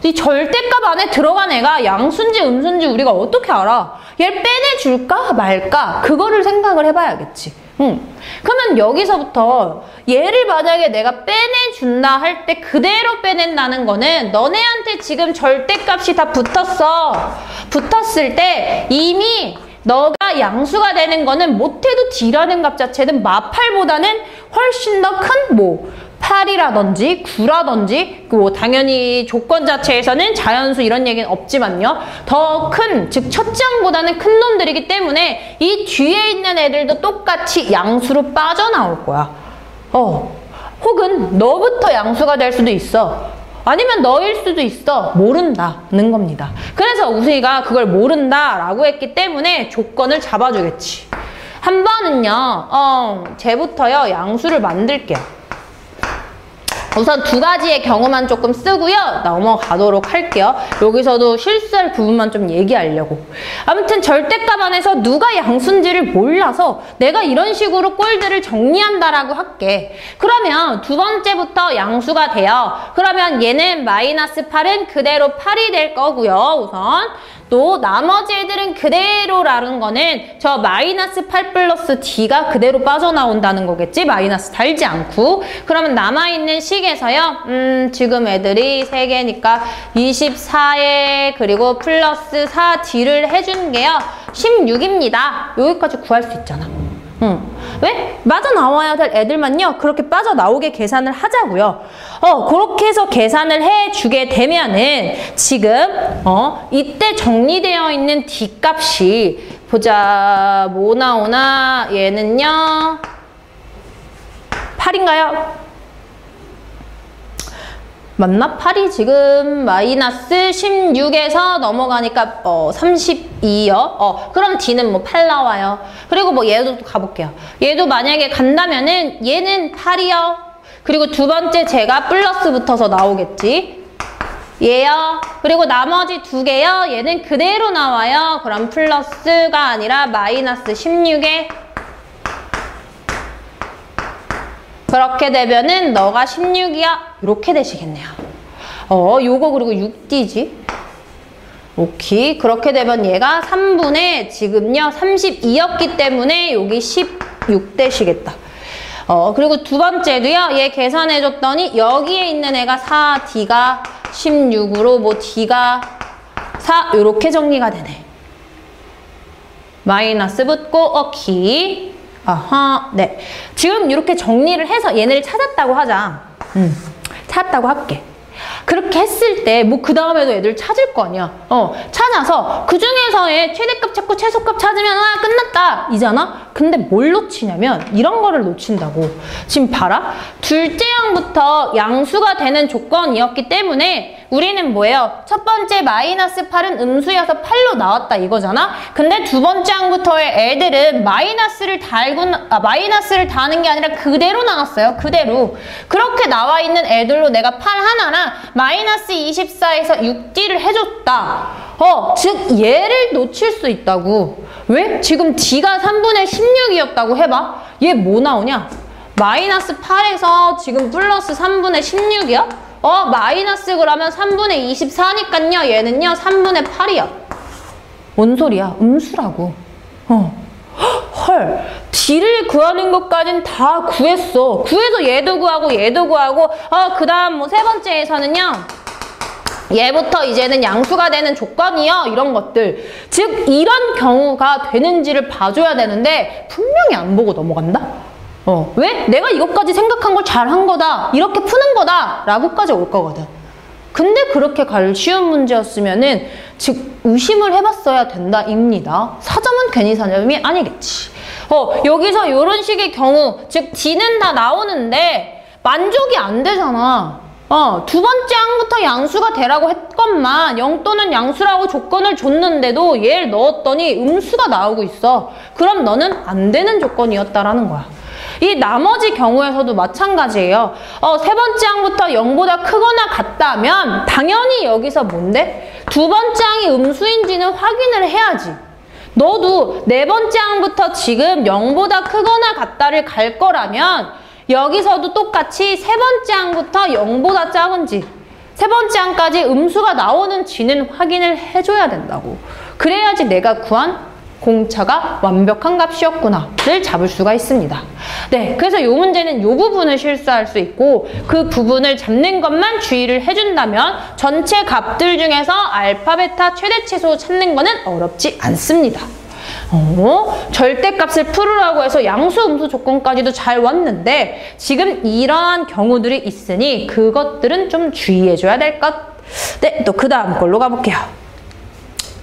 이 절대값 안에 들어간 애가 양수인지 음수인지 우리가 어떻게 알아? 얘를 빼내줄까 말까? 그거를 생각을 해봐야겠지. 그러면 여기서부터 얘를 만약에 내가 빼내준다 할 때 그대로 빼낸다는 거는 너네한테 지금 절대값이 다 붙었어. 붙었을 때 이미 너가 양수가 되는 거는 못해도 D라는 값 자체는 마 8보다는 훨씬 더 큰 8이라든지 9라든지 뭐 당연히 조건 자체에서는 자연수 이런 얘기는 없지만요. 더 큰, 즉 첫째 항보다는 큰 놈들이기 때문에 이 뒤에 있는 애들도 똑같이 양수로 빠져나올 거야. 혹은 너부터 양수가 될 수도 있어. 아니면 너일 수도 있어. 모른다는 겁니다. 그래서 우승이가 그걸 모른다라고 했기 때문에 조건을 잡아주겠지. 한 번은요. 쟤부터요. 양수를 만들게요. 우선 두 가지의 경우만 조금 쓰고요. 넘어가도록 할게요. 여기서도 실수할 부분만 좀 얘기하려고. 아무튼 절대값 안에서 누가 양수인지를 몰라서 내가 이런 식으로 꼴들을 정리한다라고 할게. 그러면 두 번째부터 양수가 돼요. 그러면 얘는 마이너스 8은 그대로 8이 될 거고요. 우선. 또 나머지 애들은 그대로라는 거는 저 마이너스 8 플러스 D가 그대로 빠져나온다는 거겠지? 마이너스 달지 않고. 그러면 남아있는 식에서요. 지금 애들이 3개니까 24에 그리고 플러스 4D를 해준 게요. 16입니다. 여기까지 구할 수 있잖아. 왜? 빠져나와야 될 애들만요. 그렇게 빠져나오게 계산을 하자고요. 그렇게 해서 계산을 해주게 되면은 지금 이때 정리되어 있는 D값이 보자. 뭐 나오나? 얘는요. 8인가요? 맞나? 8이 지금 마이너스 16에서 넘어가니까 32요. 그럼 D는 뭐 8 나와요. 그리고 뭐 얘도 가볼게요. 얘도 만약에 간다면은 얘는 8이요. 그리고 두 번째 제가 플러스 붙어서 나오겠지. 얘요. 그리고 나머지 두 개요. 얘는 그대로 나와요. 그럼 플러스가 아니라 마이너스 16에 그렇게 되면은 너가 16이야. 이렇게 되시겠네요. 요거 그리고 6D지. 오케이. 그렇게 되면 얘가 3분의 지금요 32였기 때문에 여기 16 되시겠다. 그리고 두 번째도요. 얘 계산해줬더니 여기에 있는 애가 4, D가 16으로 뭐 D가 4 이렇게 정리가 되네. 마이너스 붙고 오케이. 아하, 네. 지금 이렇게 정리를 해서 얘네를 찾았다고 하자. 찾았다고 할게. 그렇게 했을 때 뭐 그 다음에도 애들 찾을 거 아니야. 찾아서 그 중에서의 최대값 찾고 최소값 찾으면 끝났다 이잖아. 근데 뭘 놓치냐면 이런 거를 놓친다고. 지금 봐라. 둘째 항부터 양수가 되는 조건이었기 때문에 우리는 뭐예요? 첫 번째 마이너스 8은 음수여서 8로 나왔다 이거잖아. 근데 두 번째 항부터의 애들은 마이너스를 다는 게 아니라 그대로 나왔어요. 그대로. 그렇게 나와 있는 애들로 내가 8 하나랑 마이너스 24에서 6D를 해줬다. 즉 얘를 놓칠 수 있다고. 왜? 지금 D가 3분의 16이었다고 해봐. 얘 뭐 나오냐? 마이너스 8에서 지금 플러스 3분의 16이야? 마이너스 그러면 3분의 24니깐요. 얘는요 3분의 8이야. 뭔 소리야? 음수라고. 헐. D를 구하는 것까진 다 구했어. 구해서 얘도 구하고 얘도 구하고 그 다음 뭐 세 번째에서는요. 얘부터 이제는 양수가 되는 조건이요. 이런 것들. 즉 이런 경우가 되는지를 봐줘야 되는데 분명히 안 보고 넘어간다? 왜? 내가 이것까지 생각한 걸 잘한 거다. 이렇게 푸는 거다. 라고까지 올 거거든. 근데 그렇게 갈 쉬운 문제였으면은 즉 의심을 해봤어야 된다입니다. 4점은 괜히 4점이 아니겠지. 여기서 이런 식의 경우 즉 D는 다 나오는데 만족이 안 되잖아. 두 번째 항부터 양수가 되라고 했건만 0 또는 양수라고 조건을 줬는데도 얘를 넣었더니 음수가 나오고 있어. 그럼 너는 안 되는 조건이었다라는 거야. 이 나머지 경우에서도 마찬가지예요. 세 번째 항부터 0보다 크거나 같다면 당연히 여기서 뭔데? 두 번째 항이 음수인지는 확인을 해야지. 너도 네 번째 항부터 지금 0보다 크거나 같다를 갈 거라면 여기서도 똑같이 세 번째 항부터 0보다 작은지 세 번째 항까지 음수가 나오는지는 확인을 해줘야 된다고. 그래야지 내가 구한 공차가 완벽한 값이었구나를 잡을 수가 있습니다. 네, 그래서 이 문제는 이 부분을 실수할 수 있고 그 부분을 잡는 것만 주의를 해준다면 전체 값들 중에서 알파, 베타, 최대치수 찾는 거는 어렵지 않습니다. 절대값을 풀으라고 해서 양수, 음수 조건까지도 잘 왔는데 지금 이러한 경우들이 있으니 그것들은 좀 주의해줘야 될 것. 네, 또 그 다음 걸로 가볼게요.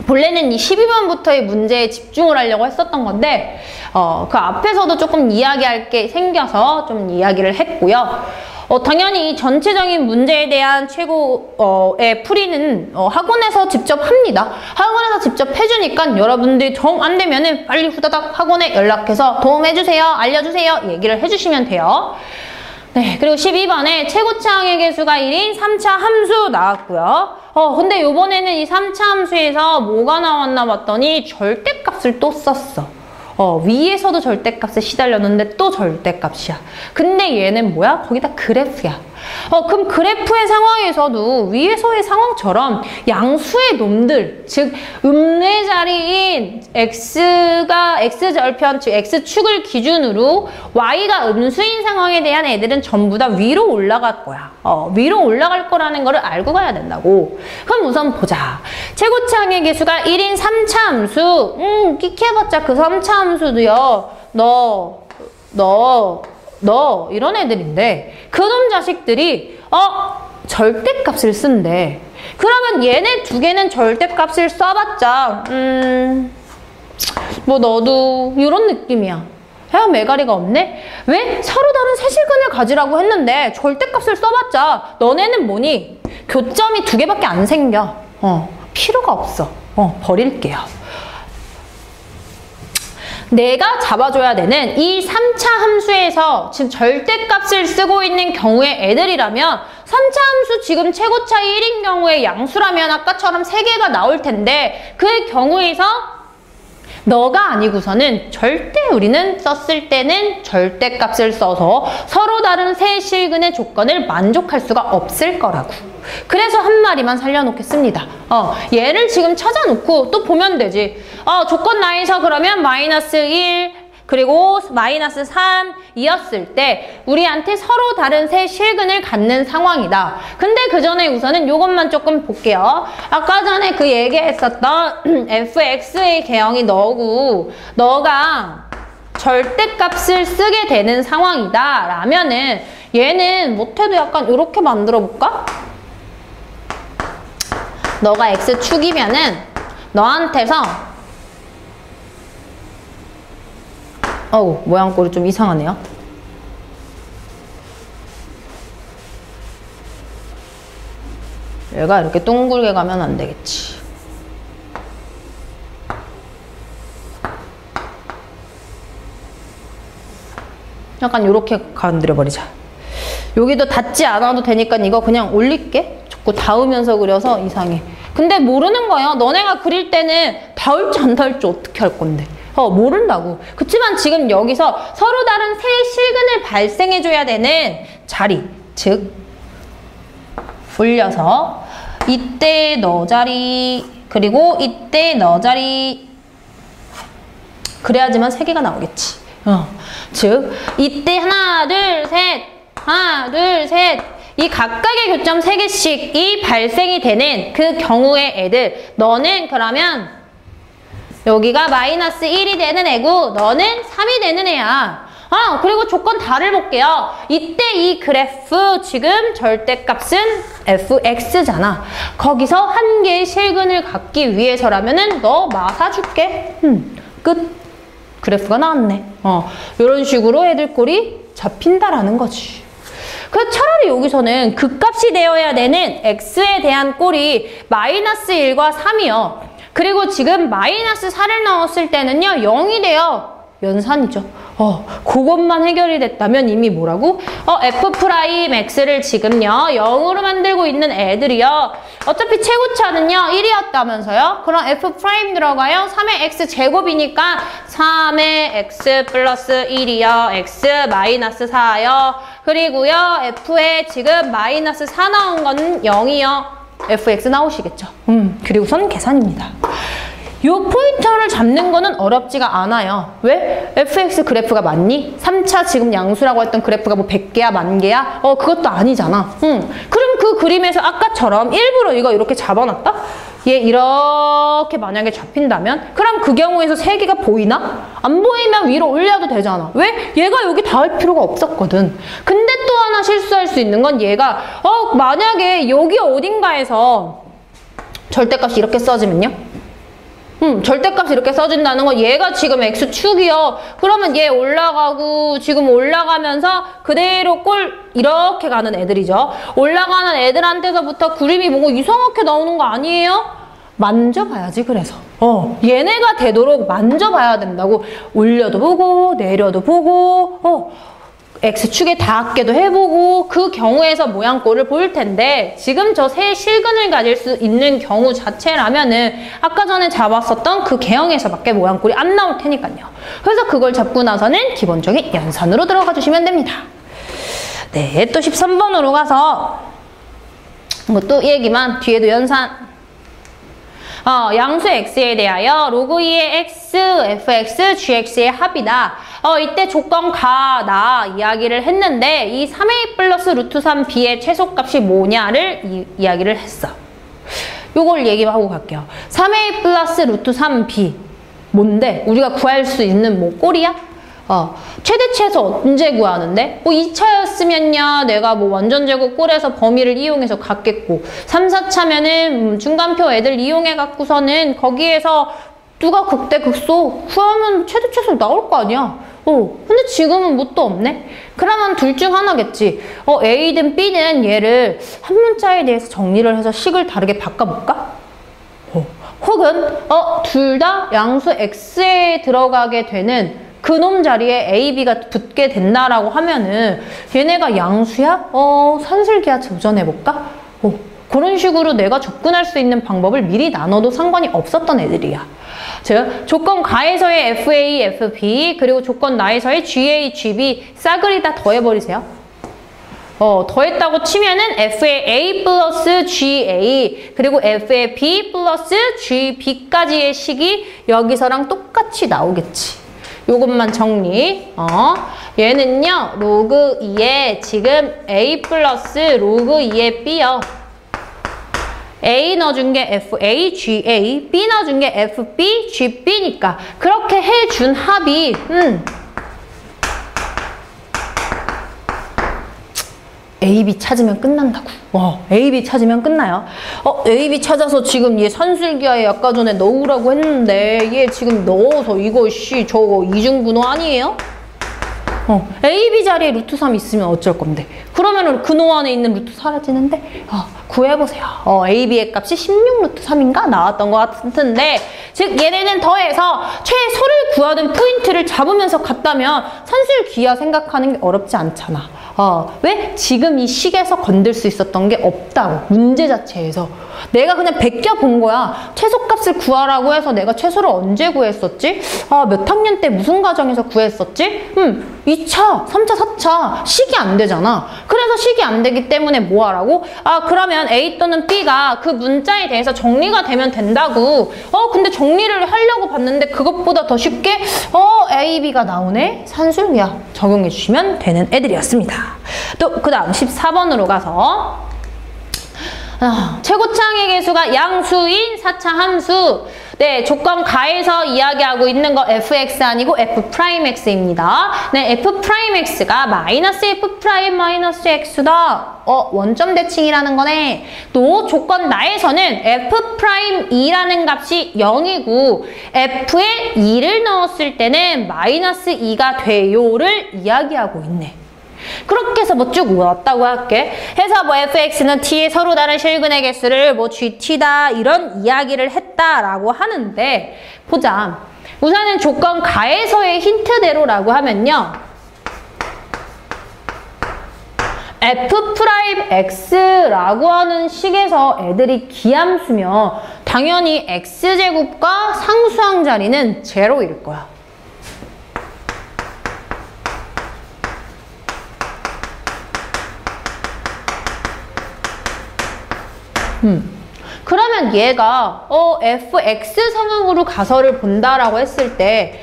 본래는 이 12번부터의 문제에 집중을 하려고 했었던 건데 그 앞에서도 조금 이야기할 게 생겨서 좀 이야기를 했고요. 당연히 전체적인 문제에 대한 최고의 풀이는 학원에서 직접 합니다. 학원에서 직접 해주니까 여러분들이 정 안 되면은 빨리 후다닥 학원에 연락해서 도움해주세요, 알려주세요 얘기를 해주시면 돼요. 네, 그리고 12번에 최고차항의 개수가 1인 3차 함수 나왔고요. 근데 요번에는 이 3차 함수에서 뭐가 나왔나 봤더니 절대값을 또 썼어. 위에서도 절대값에 시달렸는데 또 절대값이야. 근데 얘는 뭐야? 거기다 그래프야. 그럼 그래프의 상황에서도 위에서의 상황처럼 양수의 놈들, 즉 음의 자리인 x가 x절편, 즉 x축을 기준으로 y가 음수인 상황에 대한 애들은 전부 다 위로 올라갈 거야. 위로 올라갈 거라는 거를 알고 가야 된다고. 그럼 우선 보자. 최고차항의 개수가 1인 3차 함수. 끽해봤자 그 3차 함수도요. 너 이런 애들인데 그놈 자식들이 절대값을 쓴대. 그러면 얘네 두 개는 절대값을 써봤자 뭐 너도 이런 느낌이야. 야, 매가리가 없네? 왜? 서로 다른 세실근을 가지라고 했는데 절대값을 써봤자 너네는 뭐니? 교점이 2개밖에 안 생겨. 필요가 없어. 버릴게요. 내가 잡아줘야 되는 이 3차 함수에서 지금 절대값을 쓰고 있는 경우의 애들이라면 3차 함수 지금 최고차 1인 경우의 양수라면 아까처럼 3개가 나올 텐데 그 경우에서 너가 아니고서는 절대 우리는 썼을 때는 절대값을 써서 서로 다른 세 실근의 조건을 만족할 수가 없을 거라고. 그래서 한 마리만 살려놓겠습니다. 얘를 지금 찾아놓고 또 보면 되지. 조건 나에서 그러면 -1 그리고 -3이었을 때 우리한테 서로 다른 세 실근을 갖는 상황이다. 근데 그 전에 우선은 이것만 조금 볼게요. 아까 전에 그 얘기했었던 fx의 개형이 너고 너가 절대값을 쓰게 되는 상황이다 라면은 얘는 못해도 약간 이렇게 만들어 볼까? 너가 x축이면은 너한테서 모양꼴이 좀 이상하네요. 얘가 이렇게 둥글게 가면 안 되겠지. 약간 이렇게 건드려버리자. 여기도 닿지 않아도 되니까 이거 그냥 올릴게. 자꾸 닿으면서 그려서 이상해. 근데 모르는 거예요. 너네가 그릴 때는 닿을지 안 닿을지 어떻게 할 건데. 모른다고. 그치만 지금 여기서 서로 다른 세 실근을 발생해줘야 되는 자리, 즉 올려서 이때 너 자리 그리고 이때 너 자리 그래야지만 3개가 나오겠지. 즉 이때 하나 둘 셋 이 각각의 교점 3개씩이 발생이 되는 그 경우의 애들 너는 그러면 여기가 -1이 되는 애고 너는 3이 되는 애야. 그리고 조건 다를 볼게요. 이때 이 그래프 지금 절대값은 fx잖아. 거기서 한 개의 실근을 갖기 위해서라면은 너 마사줄게. 끝. 그래프가 나왔네. 이런 식으로 애들 꼴이 잡힌다라는 거지. 그래서 차라리 여기서는 극값이 되어야 되는 x에 대한 꼴이 -1과 3이요. 그리고 지금 -4를 넣었을 때는요 0이 돼요. 연산이죠. 그것만 해결이 됐다면 이미 뭐라고? f'x를 지금요 0으로 만들고 있는 애들이요. 어차피 최고차는요 1이었다면서요. 그럼 f' 들어가요. 3의 x 제곱이니까 3의 x 플러스 1이요. x -4요. 그리고요 f에 지금 -4 나온 거는 0이요. fx 나오시겠죠. 그리고선 계산입니다. 이 포인터를 잡는 거는 어렵지가 않아요. 왜? fx 그래프가 맞니? 3차 지금 양수라고 했던 그래프가 뭐 100개야? 10,000개야? 그것도 아니잖아. 그럼 그 그림에서 아까처럼 일부러 이거 이렇게 잡아놨다? 얘 이렇게 만약에 잡힌다면? 그럼 그 경우에서 3개가 보이나? 안 보이면 위로 올려도 되잖아. 왜? 얘가 여기 닿을 필요가 없었거든. 근데 또 하나 실수할 수 있는 건 얘가 만약에 여기 어딘가에서 절대값이 이렇게 써지면요? 절대값이 이렇게 써진다는 건 얘가 지금 x축이요. 그러면 얘 올라가고 지금 올라가면서 그대로 꼴 이렇게 가는 애들이죠. 올라가는 애들한테서부터 그림이 뭔가 이상하게 나오는 거 아니에요? 만져봐야지 그래서. 얘네가 되도록 만져봐야 된다고. 올려도 보고 내려도 보고 X축에 닿게도 해보고 그 경우에서 모양꼴을 볼 텐데 지금 저 세 실근을 가질 수 있는 경우 자체라면은 아까 전에 잡았었던 그 개형에서밖에 모양꼴이 안 나올 테니까요. 그래서 그걸 잡고 나서는 기본적인 연산으로 들어가 주시면 됩니다. 네, 또 13번으로 가서 뭐 또 이 얘기만 뒤에도 연산. 양수 x에 대하여 로그 2의 x, fx, gx의 합이다. 이때 조건 가, 나 이야기를 했는데 이 3a 플러스 루트 3b의 최소값이 뭐냐를 이야기를 했어. 요걸 얘기하고 갈게요. 3a 플러스 루트 3b 뭔데? 우리가 구할 수 있는 뭐 꼴이야? 최대치에서 언제 구하는데? 2차였으면요. 내가 뭐 완전제곱 꼴에서 범위를 이용해서 갖겠고 3, 4차면은 중간표 애들 이용해 갖고서는 거기에서 누가 극대 극소 구하면 최대 최소 나올 거 아니야. 근데 지금은 뭣도 없네? 그러면 둘 중 하나겠지. A든 B는 얘를 한 문자에 대해서 정리를 해서 식을 다르게 바꿔볼까? 혹은 둘 다 양수 X에 들어가게 되는 그놈 자리에 A, B가 붙게 된다라고 하면은 얘네가 양수야? 산술기하 도전해볼까? 그런 식으로 내가 접근할 수 있는 방법을 미리 나눠도 상관이 없었던 애들이야. 즉, 조건 가에서의 FA, FB, 그리고 조건 나에서의 GA, GB 싸그리 다 더해버리세요. 더했다고 치면은 F의 A 플러스 GA, 그리고 F의 B 플러스 GB까지의 식이 여기서랑 똑같이 나오겠지. 요것만 정리. 얘는요, 로그 2에 지금 A 플러스 로그 2의 B요. A 넣어준 게 FA, GA, B 넣어준 게 FB, GB니까 그렇게 해준 합이 A, B 찾으면 끝난다고. A, B 찾으면 끝나요. A, B 찾아서 지금 얘 산술기하에 아까 전에 넣으라고 했는데 얘 지금 넣어서 이거 저거 이중분호 아니에요? A, B 자리에 루트 3 있으면 어쩔 건데? 그러면은 근호 안에 있는 루트 사라지는데? 구해보세요. A, B의 값이 16 루트 3인가 나왔던 것 같은데, 즉 얘네는 더해서 최소를 구하는 포인트를 잡으면서 갔다면 산술기하 생각하는 게 어렵지 않잖아. 왜? 지금 이 식에서 건들 수 있었던 게 없다고. 문제 자체에서. 내가 그냥 베껴본 거야. 최소값을 구하라고 해서 내가 최소를 언제 구했었지? 몇 학년 때 무슨 과정에서 구했었지? 2차, 3차, 4차 식이 안 되잖아. 그래서 식이 안 되기 때문에 뭐 하라고? 그러면 A 또는 B가 그 문자에 대해서 정리가 되면 된다고. 근데 정리를 하려고 봤는데 그것보다 더 쉽게 A, B가 나오네? 산술기하 적용해 주시면 되는 애들이었습니다. 또 그 다음 14번으로 가서 최고차항의 개수가 양수인 4차 함수. 네, 조건 가에서 이야기하고 있는 거 fx 아니고 f'x입니다. 네, f'x가 마이너스 f'-x다. 원점 대칭이라는 거네. 또 조건 나에서는 f'이라는 값이 0이고 f에 2를 넣었을 때는 마이너스 2가 돼요를 이야기하고 있네. 그렇게 해서 뭐 쭉 왔다고 할게. 해서 뭐 fx는 t의 서로 다른 실근의 개수를 뭐 gt다 이런 이야기를 했다라고 하는데, 보자. 우선은 조건 가에서의 힌트대로라고 하면요, f'x라고 하는 식에서 애들이 기함수면 당연히 x제곱과 상수항 자리는 제로일 거야. 그러면 얘가 fx 상황으로 가설을 본다라고 했을 때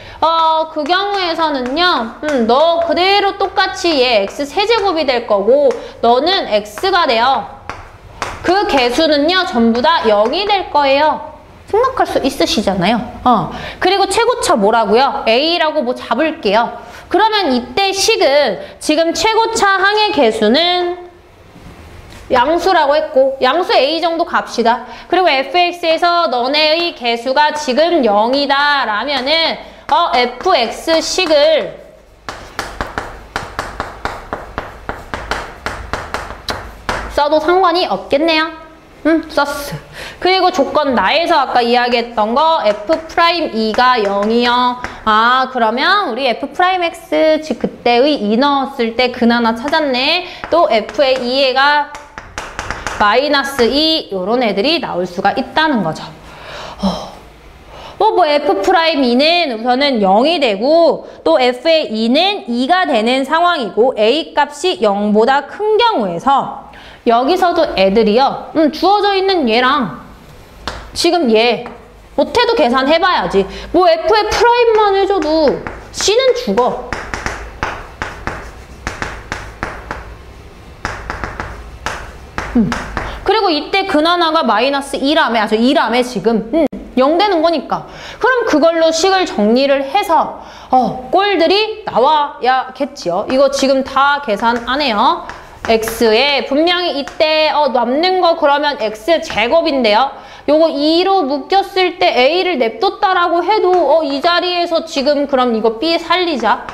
그 경우에서는요, 너 그대로 똑같이 얘 x 세제곱이 될 거고 너는 x가 돼요. 그 개수는요 전부 다 0이 될 거예요. 생각할 수 있으시잖아요. 그리고 최고차 뭐라고요? a라고 뭐 잡을게요. 그러면 이때 식은 지금 최고차 항의 개수는 양수라고 했고, 양수 A 정도 갑시다. 그리고 fx에서 너네의 개수가 지금 0이다 라면은 fx식을 써도 상관이 없겠네요. 썼어. 그리고 조건 나에서 아까 이야기했던 거 f'E가 0이요. 그러면 우리 f'X 즉 그때의 2 넣었을 때 근하나 찾았네. 또 f의 2애가 마이너스 2 이런 애들이 나올 수가 있다는 거죠. 뭐 f'E는 우선은 0이 되고 또 f의 2는 2가 되는 상황이고 A 값이 0보다 큰 경우에서 여기서도 애들이요. 주어져 있는 얘랑 지금 얘 못해도 계산해봐야지. 뭐 f의 프라임만 해줘도 C는 죽어. 그리고 이때 근하나가 마이너스 2라며, 2라며 지금 0 되는 거니까. 그럼 그걸로 식을 정리를 해서 꼴들이 나와야겠지요. 이거 지금 다 계산 안 해요. x에 분명히 이때 남는 거 그러면 x제곱인데요. 요거 2로 묶였을 때 a를 냅뒀다라고 해도 이 자리에서 지금 그럼 이거 b 살리자.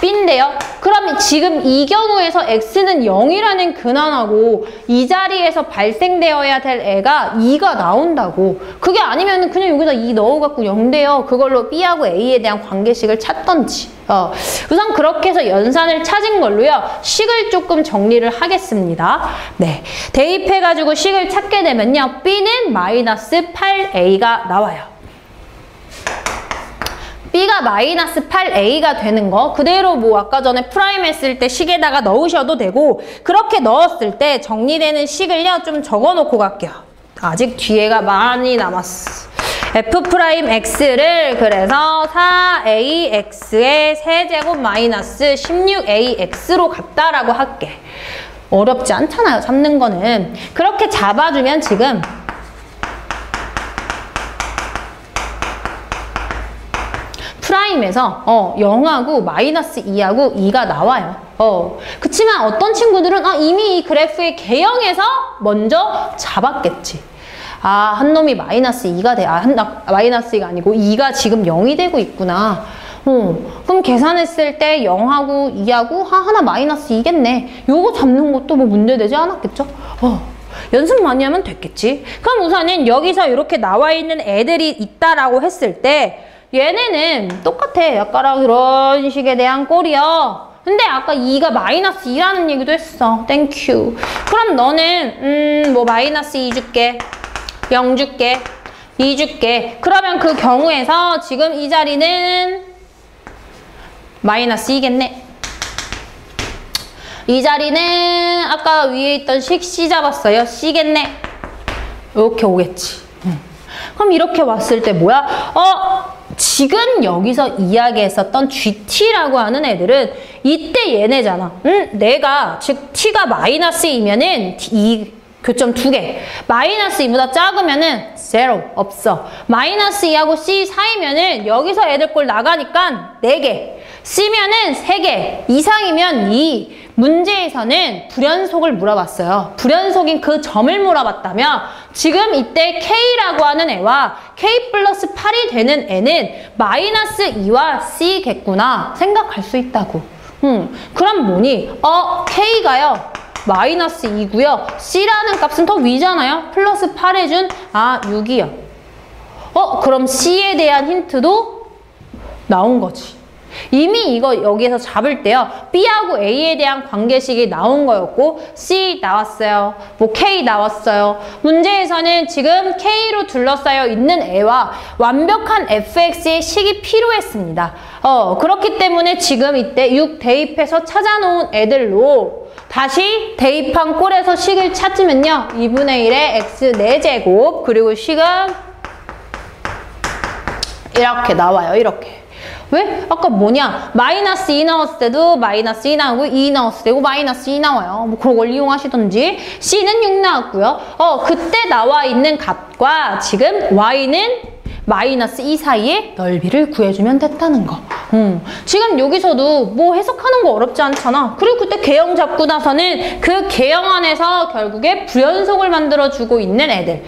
b인데요. 그럼 지금 이 경우에서 x는 0이라는 근한하고 이 자리에서 발생되어야 될 애가 2가 나온다고. 그게 아니면 그냥 여기다 2 넣어갖고 0대요. 그걸로 b하고 a에 대한 관계식을 찾던지. 우선 그렇게 해서 연산을 찾은 걸로요. 식을 조금 정리를 하겠습니다. 네, 대입해가지고 식을 찾게 되면요. b는 마이너스 8a가 나와요. b가 마이너스 8a가 되는 거 그대로 뭐 아까 전에 프라임 했을 때 식에다가 넣으셔도 되고 그렇게 넣었을 때 정리되는 식을요 좀 적어놓고 갈게요. 아직 뒤에가 많이 남았어. f'x를 그래서 4ax의 세제곱 마이너스 16ax로 갔다라고 할게. 어렵지 않잖아요, 잡는 거는. 그렇게 잡아주면 지금 프라임에서 0하고 마이너스 2하고 2가 나와요. 그치만 어떤 친구들은 이미 이 그래프의 개형에서 먼저 잡았겠지. 한 놈이 마이너스 2가 돼. 마이너스 2가 아니고 2가 지금 0이 되고 있구나. 그럼 계산했을 때 0하고 2하고 하나 마이너스 2겠네. 요거 잡는 것도 뭐 문제되지 않았겠죠? 연습 많이 하면 됐겠지. 그럼 우선은 여기서 이렇게 나와 있는 애들이 있다라고 했을 때 얘네는 똑같아. 약간 그런 식에 대한 꼴이요. 근데 아까 2가 마이너스 2라는 얘기도 했어. 땡큐. 그럼 너는 뭐 마이너스 2 줄게. 0 줄게. 2 줄게. 그러면 그 경우에서 지금 이 자리는 마이너스 2겠네. 이 자리는 아까 위에 있던 식 C 잡았어요. C겠네. 이렇게 오겠지. 그럼 이렇게 왔을 때 뭐야? 지금 여기서 이야기했었던 GT라고 하는 애들은 이때 얘네잖아. 내가 즉 T가 마이너스 2면은 이 교점 2개. 마이너스 2보다 작으면은 0 없어. 마이너스 2하고 C 사이면은 여기서 애들 꼴 나가니까 4개. C면은 3개. 이상이면 2. 문제에서는 불연속을 물어봤어요. 불연속인 그 점을 물어봤다면 지금 이때 K라고 하는 애와 K 플러스 8이 되는 애는 마이너스 2와 C겠구나 생각할 수 있다고. 그럼 뭐니? K가요. 마이너스 2고요. C라는 값은 더 위잖아요. 플러스 8 해준 6이요. 그럼 C에 대한 힌트도 나온 거지. 이미 이거 여기에서 잡을 때요. B하고 A에 대한 관계식이 나온 거였고 C 나왔어요. 뭐 K 나왔어요. 문제에서는 지금 K로 둘러싸여 있는 애와 완벽한 fx의 식이 필요했습니다. 그렇기 때문에 지금 이때 6 대입해서 찾아놓은 애들로 다시 대입한 꼴에서 식을 찾으면요. 2분의 1의 x 4제곱 그리고 식은 이렇게 나와요. 이렇게. 왜? 아까 뭐냐? 마이너스 2 나왔을 때도 마이너스 2 나오고 2 나왔을 때도 마이너스 2 나와요. 뭐 그걸 이용하시던지. C는 6 나왔고요. 그때 나와 있는 값과 지금 Y는 마이너스 2 사이의 넓이를 구해주면 됐다는 거. 지금 여기서도 뭐 해석하는 거 어렵지 않잖아. 그리고 그때 개형 잡고 나서는 그 개형 안에서 결국에 불연속을 만들어주고 있는 애들.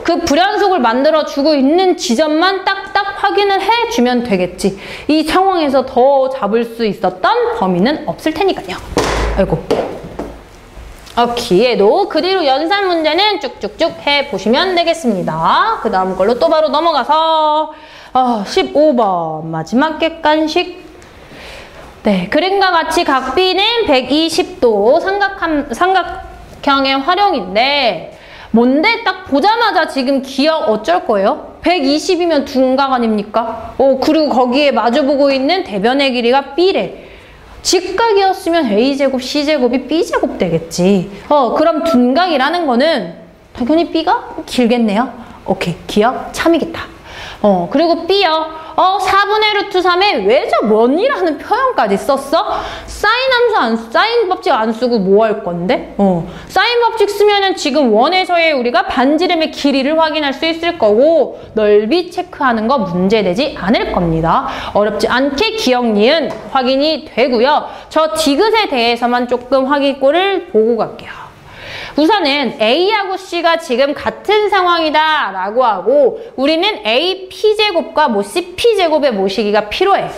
그 불연속을 만들어주고 있는 지점만 딱딱 확인을 해주면 되겠지. 이 상황에서 더 잡을 수 있었던 범위는 없을 테니까요. 아이고. 얘도 그 뒤로 연산 문제는 쭉쭉쭉 해보시면 되겠습니다. 그 다음 걸로 또 바로 넘어가서 15번 마지막 객관식. 네, 그림과 같이 각 B는 120도 삼각형의 활용인데 뭔데 딱 보자마자 지금 기억 어쩔 거예요? 120이면 둔각 아닙니까? 그리고 거기에 마주보고 있는 대변의 길이가 B래. 직각이었으면 A제곱, C제곱이 B제곱 되겠지. 그럼 둔각이라는 거는 당연히 B가 길겠네요. 오케이, 기억 참이겠다. 그리고 B요. 4분의 루트 3에 왜 저 원이라는 표현까지 썼어? 사인 법칙 안 쓰고 뭐 할 건데? 사인 법칙 쓰면은 지금 원에서의 우리가 반지름의 길이를 확인할 수 있을 거고 넓이 체크하는 거 문제되지 않을 겁니다. 어렵지 않게 기억, 니은 확인이 되고요. 저 디귿에 대해서만 조금 확인꼴을 보고 갈게요. 우선은 A하고 C가 지금 같은 상황이다 라고 하고 우리는 AP제곱과 CP제곱의 모시기가 필요해.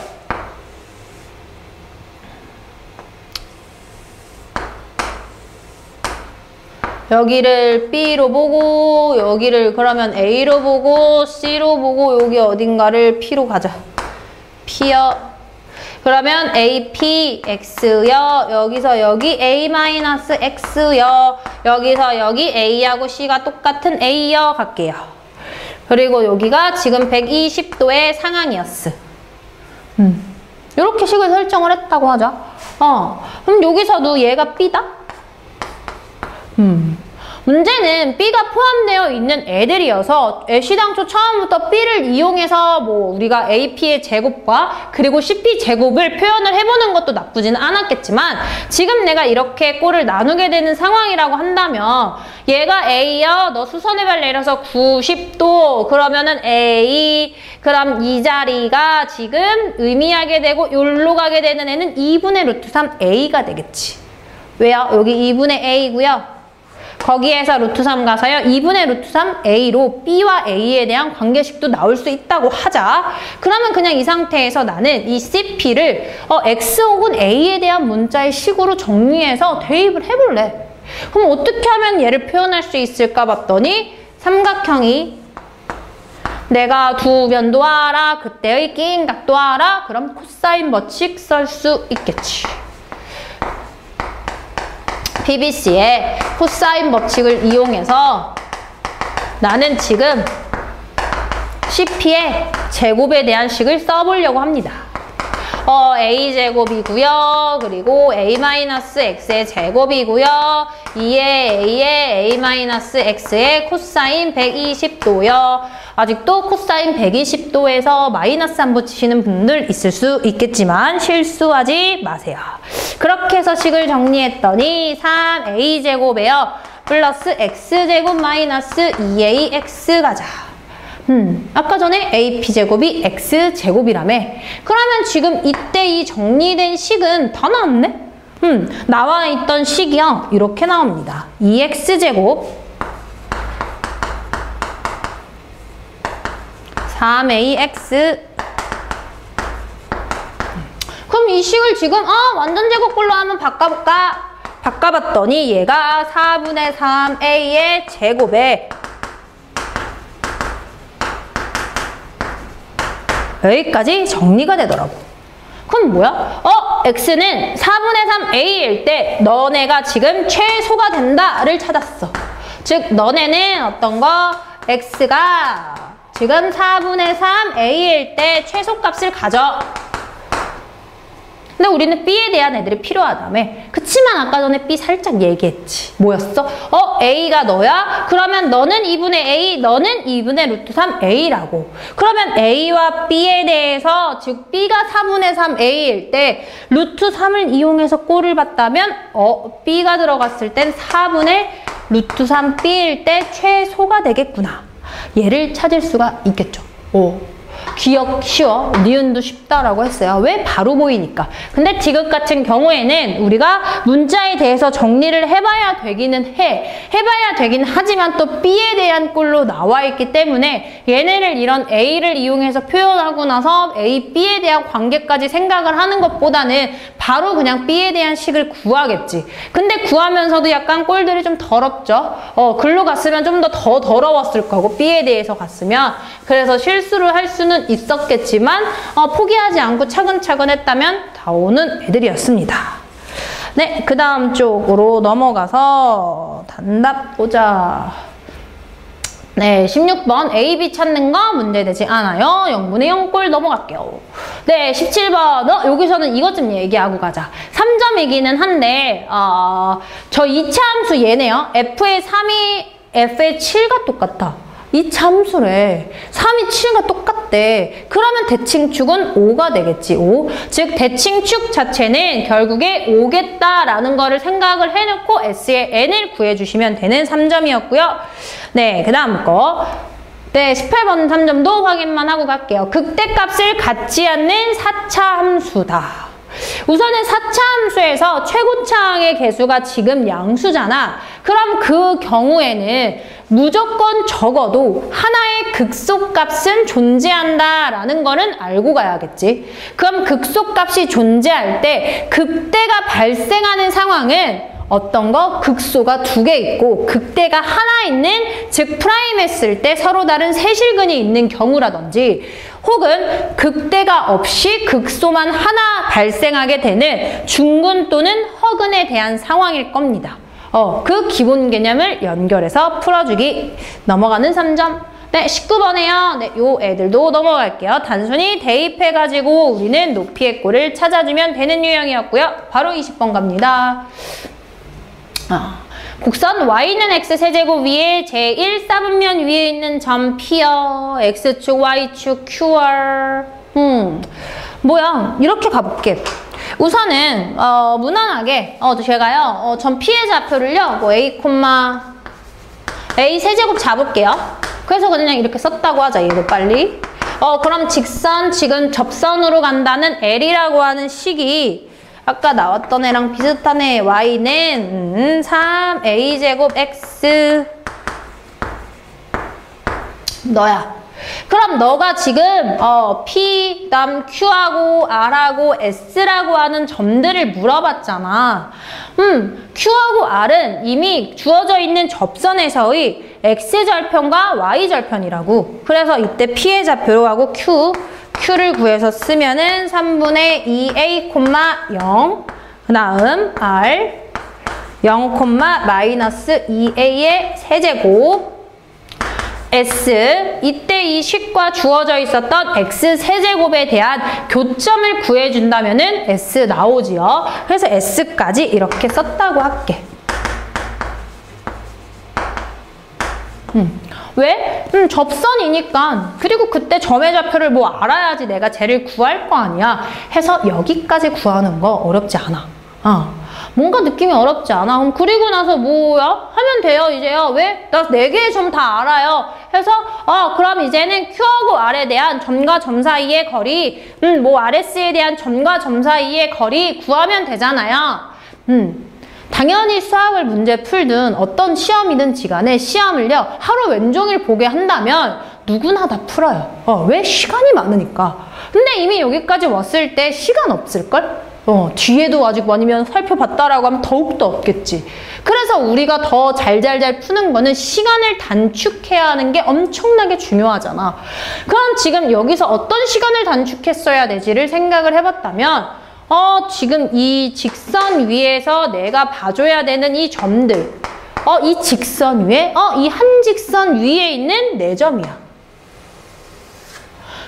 여기를 B로 보고 여기를 그러면 A로 보고 C로 보고 여기 어딘가를 P로 가자. P요. 그러면 AP, X요. 여기서 여기 A-X요. 여기서 여기 A하고 C가 똑같은 A요. 갈게요. 그리고 여기가 지금 120도의 상황이었어. 이렇게 식을 설정을 했다고 하자. 그럼 여기서도 얘가 B다? 문제는 B가 포함되어 있는 애들이어서 애시당초 처음부터 B를 이용해서 뭐 우리가 AP의 제곱과 그리고 CP 제곱을 표현을 해보는 것도 나쁘지는 않았겠지만 지금 내가 이렇게 꼴을 나누게 되는 상황이라고 한다면 얘가 A요. 너 수선해발 내려서 90도 그러면은 A 그럼 이 자리가 지금 의미하게 되고 여기로 가게 되는 애는 2분의 루트 3 A가 되겠지. 왜요? 여기 2분의 A고요. 거기에서 루트 3 가서요. 2분의 루트 3 A로 B와 A에 대한 관계식도 나올 수 있다고 하자. 그러면 그냥 이 상태에서 나는 이 CP를 X 혹은 A에 대한 문자의 식으로 정리해서 대입을 해볼래. 그럼 어떻게 하면 얘를 표현할 수 있을까 봤더니 삼각형이 내가 두 변도 알아. 그때의 끼인각도 알아. 그럼 코사인 법칙 쓸 수 있겠지. PBC의 코사인 법칙을 이용해서 나는 지금 CP의 제곱에 대한 식을 써보려고 합니다. A제곱이고요. 그리고 A-X의 제곱이고요. 2의 A의 A-X의 코사인 120도요. 아직도 코사인 120도에서 마이너스 안 붙이시는 분들 있을 수 있겠지만 실수하지 마세요. 그렇게 해서 식을 정리했더니 3A제곱에요. 플러스 X제곱 마이너스 2AX 가자. 아까 전에 AP제곱이 X제곱이라며. 그러면 지금 이때 이 정리된 식은 다 나왔네? 나와 있던 식이요. 이렇게 나옵니다. 2X제곱 3AX 그럼 이 식을 지금 완전 제곱꼴로 한번 바꿔볼까? 바꿔봤더니 얘가 4분의 3A의 제곱에 여기까지 정리가 되더라고. 그럼 뭐야? X는 4분의 3A일 때 너네가 지금 최소가 된다를 찾았어. 즉 너네는 어떤 거? X가 지금 4분의 3A일 때 최소값을 가져. 근데 우리는 B에 대한 애들이 필요하다며. 그치만 아까 전에 B 살짝 얘기했지. 뭐였어? A가 너야? 그러면 너는 2분의 A, 너는 2분의 루트 3 A라고. 그러면 A와 B에 대해서 즉 B가 4분의 3 A일 때 루트 3을 이용해서 꼴을 봤다면 B가 들어갔을 땐 4분의 루트 3 B일 때 최소가 되겠구나. 얘를 찾을 수가 있겠죠. 기억 쉬워. 니은도 쉽다라고 했어요. 왜? 바로 보이니까. 근데 디귿 같은 경우에는 우리가 문자에 대해서 정리를 해봐야 되기는 해봐야 되긴 하지만 또 B에 대한 꼴로 나와 있기 때문에 얘네를 이런 A를 이용해서 표현하고 나서 A, B에 대한 관계까지 생각을 하는 것보다는 바로 그냥 B에 대한 식을 구하겠지. 근데 구하면서도 약간 꼴들이 좀 더럽죠. 글로 갔으면 좀 더 더러웠을 거고 B에 대해서 갔으면. 그래서 실수를 할 수는 있었겠지만 포기하지 않고 차근차근 했다면 다 오는 애들이었습니다. 네, 그 다음 쪽으로 넘어가서 단답 보자. 네, 16번 A, B 찾는 거 문제되지 않아요. 0분의 0꼴 넘어갈게요. 네, 17번 여기서는 이것 좀 얘기하고 가자. 3점이기는 한데 저 2차 함수 얘네요. F의 3이 F의 7과 똑같아. 이 참수래. 3이 7과 똑같대. 그러면 대칭축은 5가 되겠지. 5. 즉 대칭축 자체는 결국에 5겠다라는 거를 생각을 해놓고 S의 n을 구해주시면 되는 3점이었고요. 네, 그 다음 거. 네, 18번 3점도 확인만 하고 갈게요. 극대값을 갖지 않는 4차 함수다. 우선은 4차 함수에서 최고차항의 개수가 지금 양수잖아. 그럼 그 경우에는 무조건 적어도 하나의 극소값은 존재한다라는 거는 알고 가야겠지. 그럼 극소값이 존재할 때 극대가 발생하는 상황은 어떤 거? 극소가 2개 있고 극대가 하나 있는, 즉 프라임 했을 때 서로 다른 세실근이 있는 경우라든지, 혹은 극대가 없이 극소만 하나 발생하게 되는 중근 또는 허근에 대한 상황일 겁니다. 그 기본 개념을 연결해서 풀어주기. 넘어가는 3점. 네, 19번에요. 네, 요 애들도 넘어갈게요. 단순히 대입해가지고 우리는 높이의 꼴을 찾아주면 되는 유형이었고요. 바로 20번 갑니다. 곡선 y는 x세제곱 위에 제1사분면 위에 있는 점 P여. x축, y축, QR. 뭐야? 이렇게 가볼게. 우선은 무난하게 제가요 점 P의 좌표를요 뭐 A 세제곱 잡을게요. 그래서 그냥 이렇게 썼다고 하자. 얘도 빨리. 그럼 직선, 지금 접선으로 간다는 L이라고 하는 식이 아까 나왔던 애랑 비슷하네. y는 3a제곱 x 너야. 그럼 너가 지금 P, 그다음 Q하고 R하고 S라고 하는 점들을 물어봤잖아. Q하고 R은 이미 주어져 있는 접선에서의 X절편과 Y절편이라고. 그래서 이때 P의 좌표로 하고 Q를 구해서 쓰면은 3분의 2A, 0. 그 다음 R 0, 마이너스 2A의 세제곱 S, 이때 이 식과 주어져 있었던 X 세제곱에 대한 교점을 구해준다면은 S 나오지요. 그래서 S까지 이렇게 썼다고 할게. 왜? 접선이니까. 그리고 그때 점의 좌표를 뭐 알아야지 내가 쟤를 구할 거 아니야. 해서 여기까지 구하는 거 어렵지 않아. 뭔가 느낌이 어렵지 않아. 그럼 그리고 나서 뭐야? 하면 돼요, 이제요. 왜? 나 4개의 점 다 알아요. 해서 그럼 이제는 Q하고 R에 대한 점과 점 사이의 거리, 뭐 RS에 대한 점과 점 사이의 거리 구하면 되잖아요. 당연히 수학을 문제 풀든 어떤 시험이든지 간에 시험을요, 하루 왼종일 보게 한다면 누구나 다 풀어요. 왜? 시간이 많으니까. 근데 이미 여기까지 왔을 때 시간 없을걸? 뒤에도 아직 아니면 살펴봤다라고 하면 더욱더 없겠지. 그래서 우리가 더 잘 푸는 거는 시간을 단축해야 하는 게 엄청나게 중요하잖아. 그럼 지금 여기서 어떤 시간을 단축했어야 되지를 생각을 해봤다면 지금 이 직선 위에서 내가 봐줘야 되는 이 점들, 이 직선 위에, 이 한 직선 위에 있는 4점이야.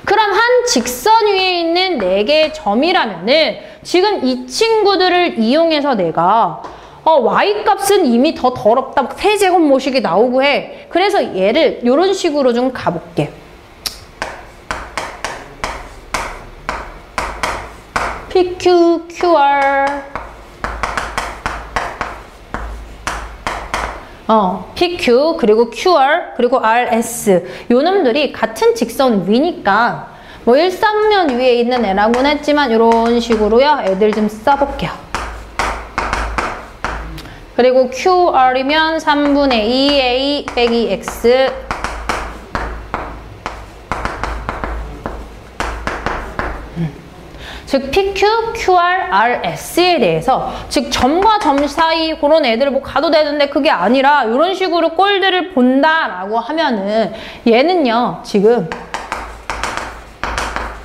그럼 한 직선 위에 있는 4개의 점이라면은 지금 이 친구들을 이용해서 내가 y값은 이미 더 더럽다. 세제곱 모식이 나오고 해. 그래서 얘를 이런 식으로 좀 가볼게. PQ, QR PQ 그리고 QR 그리고 RS 요 놈들이 같은 직선 위니까 뭐 1사분면 위에 있는 애라고는 했지만 이런 식으로요 애들 좀 써볼게요. 그리고 QR이면 3분의 2A 빼기 X 즉 PQ, QR, RS에 대해서 즉 점과 점 사이 그런 애들 뭐 가도 되는데 그게 아니라 이런 식으로 꼴들을 본다라고 하면은 얘는요 지금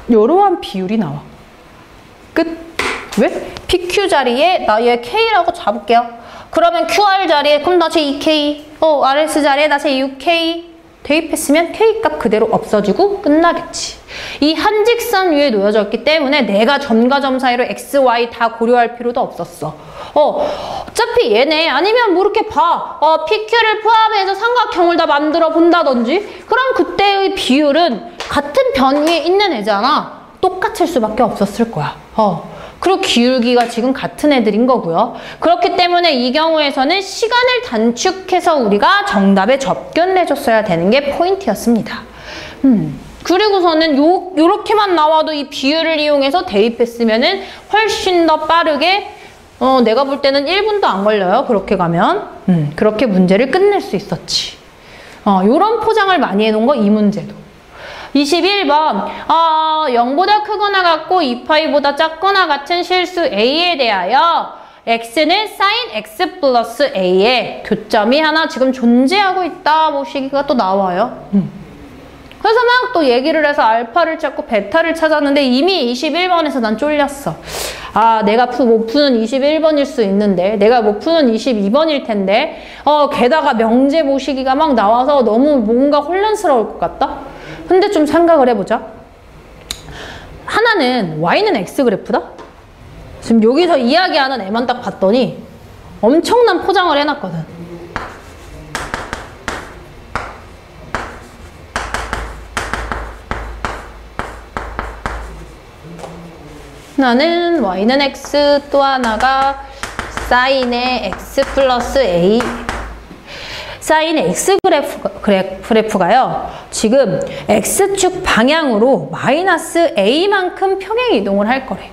이러한 비율이 나와. 끝. 왜? PQ 자리에 나 얘 K라고 잡을게요. 그러면 QR 자리에 그럼 나 제 2K RS 자리에 나 제 6K 대입했으면 K값 그대로 없어지고 끝나겠지. 이 한 직선 위에 놓여져 있기 때문에 내가 점과 점 사이로 X, Y 다 고려할 필요도 없었어. 어차피 얘네 아니면 뭐 이렇게 봐. PQ를 포함해서 삼각형을 다 만들어 본다든지 그럼 그때의 비율은 같은 변 위에 있는 애잖아. 똑같을 수밖에 없었을 거야. 그리고 기울기가 지금 같은 애들인 거고요. 그렇기 때문에 이 경우에서는 시간을 단축해서 우리가 정답에 접근해줬어야 되는 게 포인트였습니다. 그리고서는 요렇게만 나와도 이 비율을 이용해서 대입했으면은 훨씬 더 빠르게 내가 볼 때는 1분도 안 걸려요. 그렇게 가면. 그렇게 문제를 끝낼 수 있었지. 요런 포장을 많이 해놓은 거 이 문제도. 21번 0보다 크거나 같고 2파이보다 작거나 같은 실수 A에 대하여 X는 sin X 플러스 A에 교점이 하나 지금 존재하고 있다. 뭐 시기가 또 나와요. 그래서 막 또 얘기를 해서 알파를 찾고 베타를 찾았는데 이미 21번에서 난 쫄렸어. 내가 못 푸는 21번일 수 있는데 내가 못 푸는 22번일 텐데 게다가 명제 모시기가 막 나와서 너무 뭔가 혼란스러울 것 같다? 근데 좀 생각을 해보자. 하나는 Y는 X 그래프다? 지금 여기서 이야기하는 애만 딱 봤더니 엄청난 포장을 해놨거든. 하나는 Y는 X, 또 하나가 사인의 X 플러스 A. 사인의 X 그래프가요. 지금 X축 방향으로 마이너스 A만큼 평행 이동을 할 거래.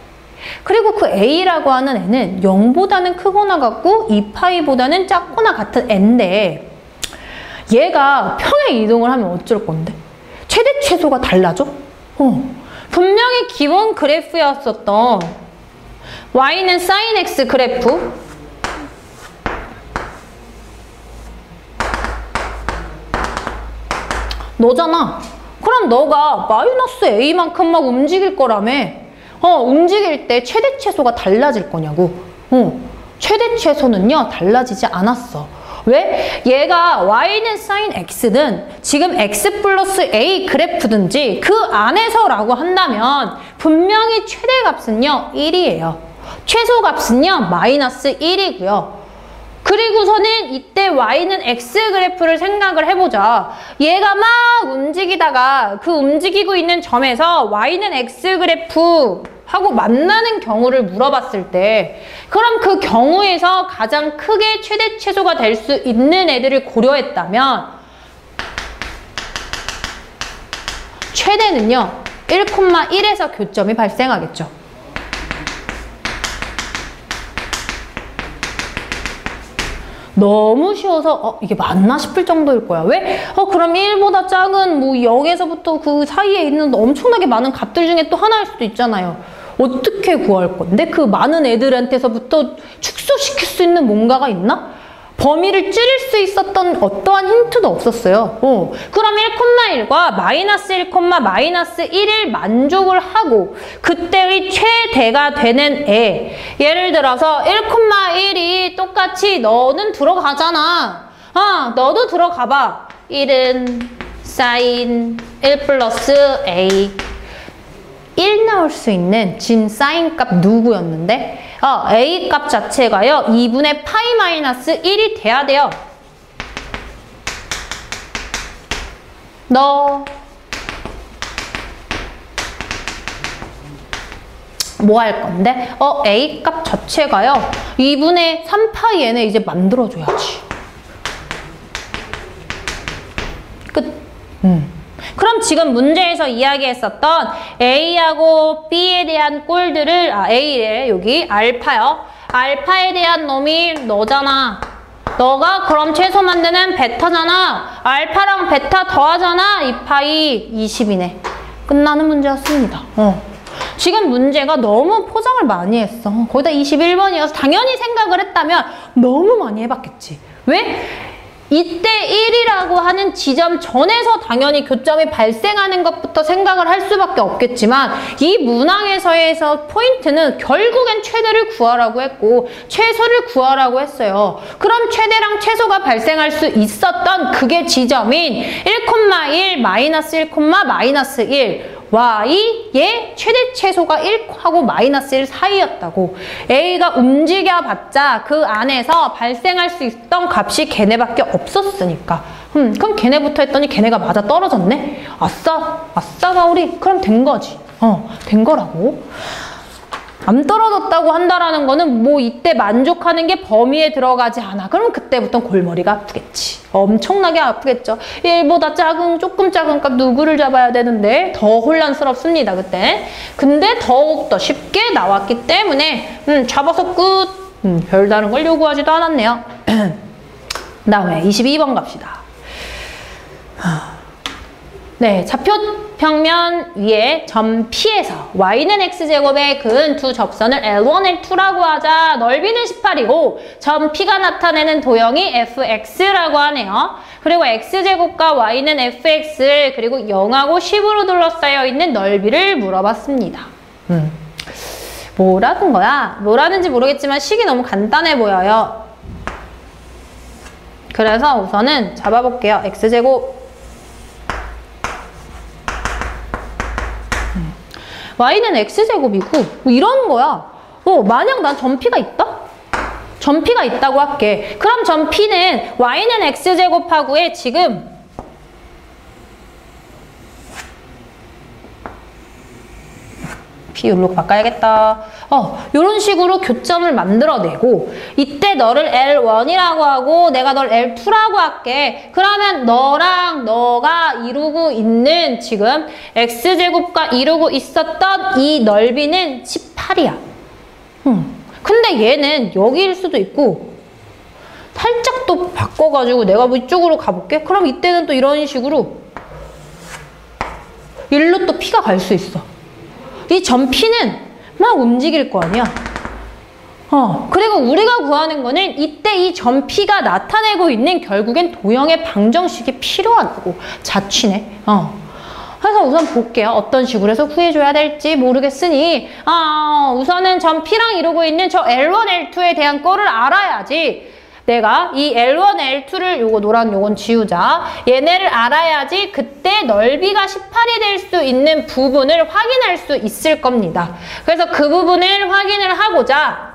그리고 그 A라고 하는 애는 0보다는 크거나 같고 2파이보다는 작거나 같은 애인데 얘가 평행 이동을 하면 어쩔 건데? 최대 최소가 달라져? 분명히 기본 그래프였었던 Y는 sin X 그래프 너잖아. 그럼 너가 마이너스 A만큼 막 움직일 거라며. 움직일 때 최대 최소가 달라질 거냐고. 최대 최소는요 달라지지 않았어. 왜? 얘가 Y는 sin X는 지금 X 플러스 A 그래프든지 그 안에서라고 한다면 분명히 최대값은요 1이에요. 최소값은요 마이너스 1이고요. 그리고서는 이때 Y는 X 그래프를 생각을 해보자. 얘가 막 움직이다가 그 움직이고 있는 점에서 Y는 X 그래프 하고 만나는 경우를 물어봤을 때 그럼 그 경우에서 가장 크게 최대 최소가 될 수 있는 애들을 고려했다면 최대는요 1,1에서 교점이 발생하겠죠. 너무 쉬워서 이게 맞나 싶을 정도일 거야. 왜? 그럼 1보다 작은 뭐 0에서부터 그 사이에 있는 엄청나게 많은 값들 중에 또 하나일 수도 있잖아요. 어떻게 구할 건데? 그 많은 애들한테서부터 축소시킬 수 있는 뭔가가 있나? 범위를 줄일 수 있었던 어떠한 힌트도 없었어요. 그럼 1,1과 마이너스 1, 마이너스 1을 만족을 하고 그때의 최대가 되는 애. 예를 들어서 1,1이 똑같이 너는 들어가잖아. 너도 들어가봐. 1은 sin 1 플러스 A. 1 나올 수 있는 진 사인 값 누구였는데? A 값 자체가요 2분의 파이 마이너스 1이 돼야 돼요. 너 뭐 할 건데? A 값 자체가요 2분의 3파이 n에 이제 만들어줘야지. 끝. 그럼 지금 문제에서 이야기했었던 A하고 B에 대한 꼴들을 A에 여기 알파요. 알파에 대한 놈이 너잖아. 너가 그럼 최소 만드는 베타잖아. 알파랑 베타 더하잖아. 2파이 20이네. 끝나는 문제였습니다. 지금 문제가 너무 포장을 많이 했어. 거기다 21번이어서 당연히 생각을 했다면 너무 많이 해봤겠지. 왜? 이때 1이라고 하는 지점 전에서 당연히 교점이 발생하는 것부터 생각을 할 수밖에 없겠지만 이 문항에서의 포인트는 결국엔 최대를 구하라고 했고 최소를 구하라고 했어요. 그럼 최대랑 최소가 발생할 수 있었던 그게 지점인 1,1, 마이너스 1, 마이너스 1 y의 최대 최소가 1하고 마이너스 1 사이였다고. a가 움직여봤자 그 안에서 발생할 수 있던 값이 걔네밖에 없었으니까. 그럼 걔네부터 했더니 걔네가 맞아 떨어졌네? 아싸 가오리. 그럼 된 거지. 된 거라고. 안 떨어졌다고 한다라는 거는 뭐 이때 만족하는 게 범위에 들어가지 않아. 그럼 그때부터 골머리가 아프겠지. 엄청나게 아프겠죠. 1보다 조금 작은 값 누구를 잡아야 되는데 더 혼란스럽습니다, 그때. 근데 더욱더 쉽게 나왔기 때문에 잡아서 끝. 별다른 걸 요구하지도 않았네요. 다음에 22번 갑시다. 네, 좌표평면 위에 점 P에서 y는 x제곱에 그은 두 접선을 L1, L2라고 하자. 넓이는 18이고 점 P가 나타내는 도형이 fx라고 하네요. 그리고 x제곱과 y는 fx 그리고 0하고 10으로 둘러싸여 있는 넓이를 물어봤습니다. 뭐라는 거야? 뭐라는지 모르겠지만 식이 너무 간단해 보여요. 그래서 우선은 잡아볼게요. x제곱 y는 x제곱이고 뭐 이런 거야. 만약 난 점 P가 있다? 점 P가 있다고 할게. 그럼 점 P는 y는 x제곱하고의 지금 비율로 바꿔야겠다. 이런 식으로 교점을 만들어내고 이때 너를 L1이라고 하고 내가 널 L2라고 할게. 그러면 너랑 너가 이루고 있는 지금 X제곱과 이루고 있었던 이 넓이는 18이야. 근데 얘는 여기일 수도 있고 살짝 또 바꿔가지고 내가 뭐 이쪽으로 가볼게. 그럼 이때는 또 이런 식으로 일로 또 P가 갈 수 있어. 이 점 P는 막 움직일 거 아니야. 그리고 우리가 구하는 거는 이때 이 점 P가 나타내고 있는 결국엔 도형의 방정식이 필요하다고. 자취네. 그래서 우선 볼게요. 어떤 식으로 해서 구해줘야 될지 모르겠으니 우선은 점 P랑 이루고 있는 저 L1, L2에 대한 거를 알아야지. 내가 이 L1, L2를 요거 노란 요건 지우자. 얘네를 알아야지 그때 넓이가 18이 될 수 있는 부분을 확인할 수 있을 겁니다. 그래서 그 부분을 확인을 하고자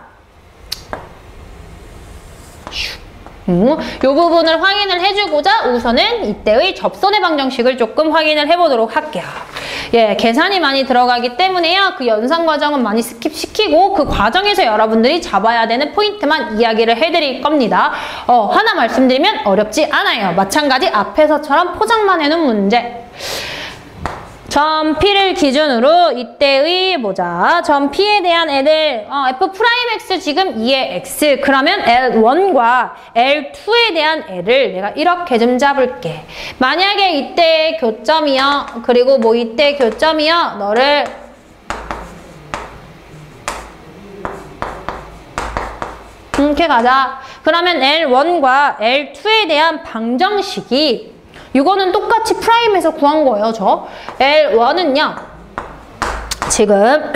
요 부분을 확인을 해주고자 우선은 이때의 접선의 방정식을 조금 확인을 해보도록 할게요. 예, 계산이 많이 들어가기 때문에요. 그 연산 과정은 많이 스킵시키고 그 과정에서 여러분들이 잡아야 되는 포인트만 이야기를 해드릴 겁니다. 하나 말씀드리면 어렵지 않아요. 마찬가지 앞에서처럼 포장만 해놓은 문제. 점 P를 기준으로 이때의 보자. 점 P에 대한 애들 F'X 지금 2의 X 그러면 L1과 L2에 대한 애를 내가 이렇게 좀 잡을게. 만약에 이때 교점이요. 그리고 뭐 이때 교점이요. 너를 이렇게 가자. 그러면 L1과 L2에 대한 방정식이 이거는 똑같이 프라임에서 구한 거예요, 저. L1은요, 지금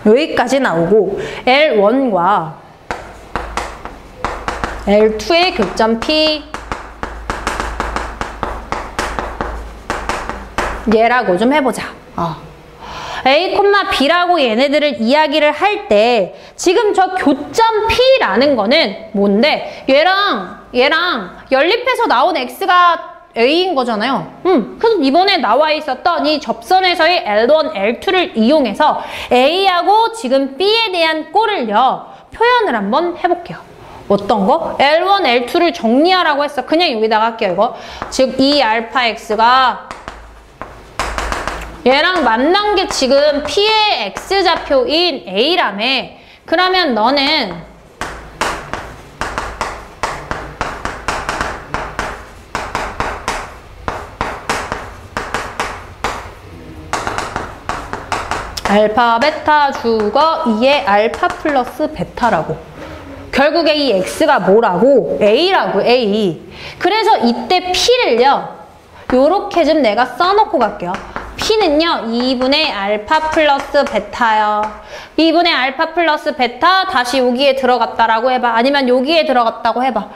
여기까지 나오고 L1과 L2의 교점 P 얘라고 좀 해보자. A, B라고 얘네들을 이야기를 할 때 지금 저 교점 P라는 거는 뭔데? 얘랑 연립해서 나온 X가 A인 거잖아요. 그래서 이번에 나와 있었던 이 접선에서의 L1, L2를 이용해서 A하고 지금 B에 대한 꼴을요. 표현을 한번 해볼게요. 어떤 거? L1, L2를 정리하라고 했어. 그냥 여기다가 할게요, 이거. 즉, 이 알파 X가 얘랑 만난 게 지금 P의 X좌표인 A라며. 그러면 너는 알파, 베타 주거 2의 알파 플러스 베타라고. 결국에 이 X가 뭐라고? A라고, A. 그래서 이때 P를요. 요렇게 좀 내가 써놓고 갈게요. P는요, 2분의 알파 플러스 베타요. 2분의 알파 플러스 베타 다시 여기에 들어갔다라고 해봐. 아니면 여기에 들어갔다고 해봐.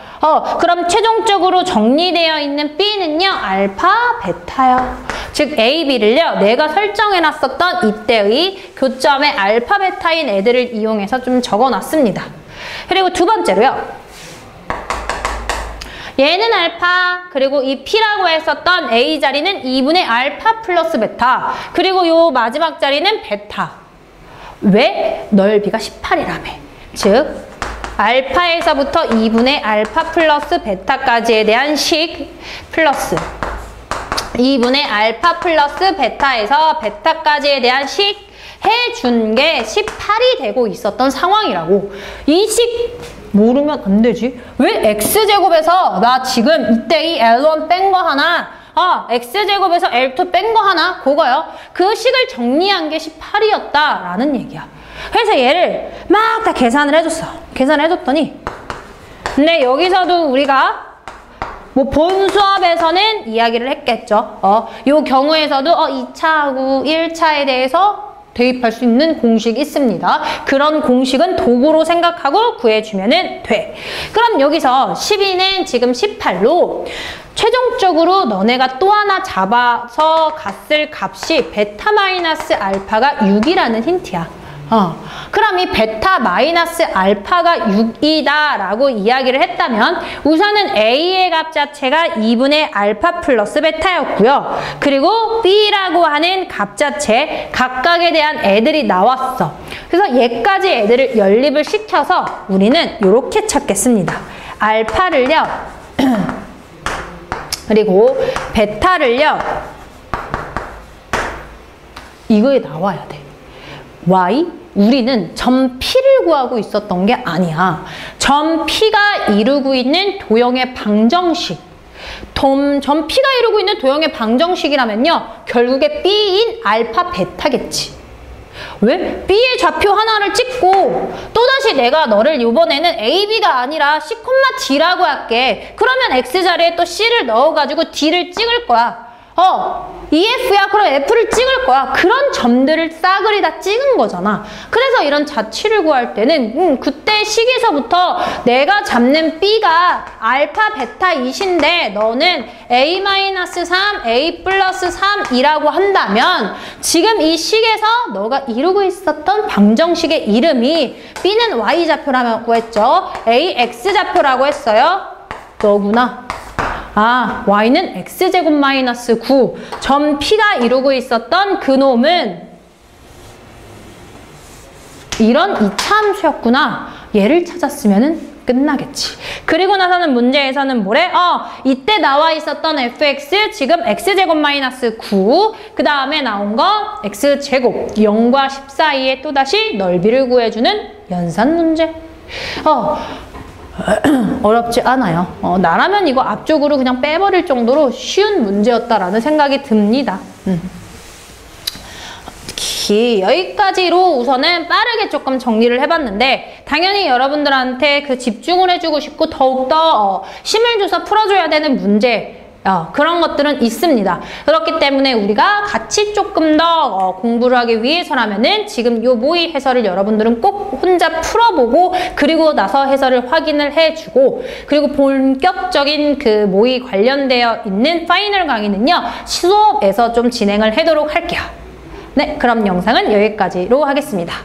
그럼 최종적으로 정리되어 있는 B는요, 알파 베타요. 즉 A, B를요, 내가 설정해놨었던 이때의 교점의 알파 베타인 애들을 이용해서 좀 적어놨습니다. 그리고 두 번째로요. 얘는 알파, 그리고 이 P라고 했었던 A 자리는 2분의 알파 플러스 베타, 그리고 요 마지막 자리는 베타. 왜? 넓이가 18이라며. 즉, 알파에서부터 2분의 알파 플러스 베타까지에 대한 식 플러스 2분의 알파 플러스 베타에서 베타까지에 대한 식 해준 게 18이 되고 있었던 상황이라고. 이 식 모르면 안 되지. 왜 X제곱에서 나 지금 이때 이 L1 뺀 거 하나, X제곱에서 L2 뺀 거 하나, 그거요. 그 식을 정리한 게 18이었다라는 얘기야. 그래서 얘를 막 다 계산을 해줬어. 계산을 해줬더니, 근데 여기서도 우리가 뭐 본 수업에서는 이야기를 했겠죠. 요 경우에서도 2차하고 1차에 대해서 대입할 수 있는 공식이 있습니다. 그런 공식은 도구로 생각하고 구해주면 돼. 그럼 여기서 12는 지금 18로 최종적으로 너네가 또 하나 잡아서 갔을 값이 베타 마이너스 알파가 6이라는 힌트야. 그럼 이 베타 마이너스 알파가 6이다 라고 이야기를 했다면 우선은 A의 값 자체가 2분의 알파 플러스 베타였고요. 그리고 B라고 하는 값 자체 각각에 대한 애들이 나왔어. 그래서 얘까지 애들을 연립을 시켜서 우리는 이렇게 찾겠습니다. 알파를요. 그리고 베타를요. 이거에 나와야 돼. Y? 우리는 점 P를 구하고 있었던 게 아니야. 점 P가 이루고 있는 도형의 방정식. 점 P가 이루고 있는 도형의 방정식이라면요. 결국에 B인 알파 베타겠지. 왜? B의 좌표 하나를 찍고 또다시 내가 너를 이번에는 A, B가 아니라 C, D라고 할게. 그러면 X자리에 또 C를 넣어가지고 D를 찍을 거야. EF야. 그럼 F를 찍을 거야. 그런 점들을 싸그리 다 찍은 거잖아. 그래서 이런 자취를 구할 때는 그때 식에서부터 내가 잡는 B가 알파 베타 2인데 너는 A-3, A 플러스 3이라고 한다면 지금 이 식에서 너가 이루고 있었던 방정식의 이름이 B는 Y좌표라고 했죠. A, X좌표라고 했어요. 너구나. Y는 X제곱 마이너스 9. 점 P가 이루고 있었던 그놈은 이런 2차 함수였구나. 얘를 찾았으면 끝나겠지. 그리고 나서는 문제에서는 뭐래? 이때 나와 있었던 fx 지금 x제곱 마이너스 9. 그 다음에 나온 거 x제곱 0과 10 사이에 또다시 넓이를 구해주는 연산 문제. 어렵지 않아요. 나라면 이거 앞쪽으로 그냥 빼버릴 정도로 쉬운 문제였다라는 생각이 듭니다. 여기까지로 우선은 빠르게 조금 정리를 해봤는데 당연히 여러분들한테 그 집중을 해주고 싶고 더욱더 힘을 줘서 풀어줘야 되는 문제 그런 것들은 있습니다. 그렇기 때문에 우리가 같이 조금 더 공부를 하기 위해서라면은 지금 요 모의 해설을 여러분들은 꼭 혼자 풀어보고 그리고 나서 해설을 확인을 해주고 그리고 본격적인 그 모의 관련되어 있는 파이널 강의는요 수업에서 좀 진행을 하도록 할게요. 네, 그럼 영상은 여기까지로 하겠습니다.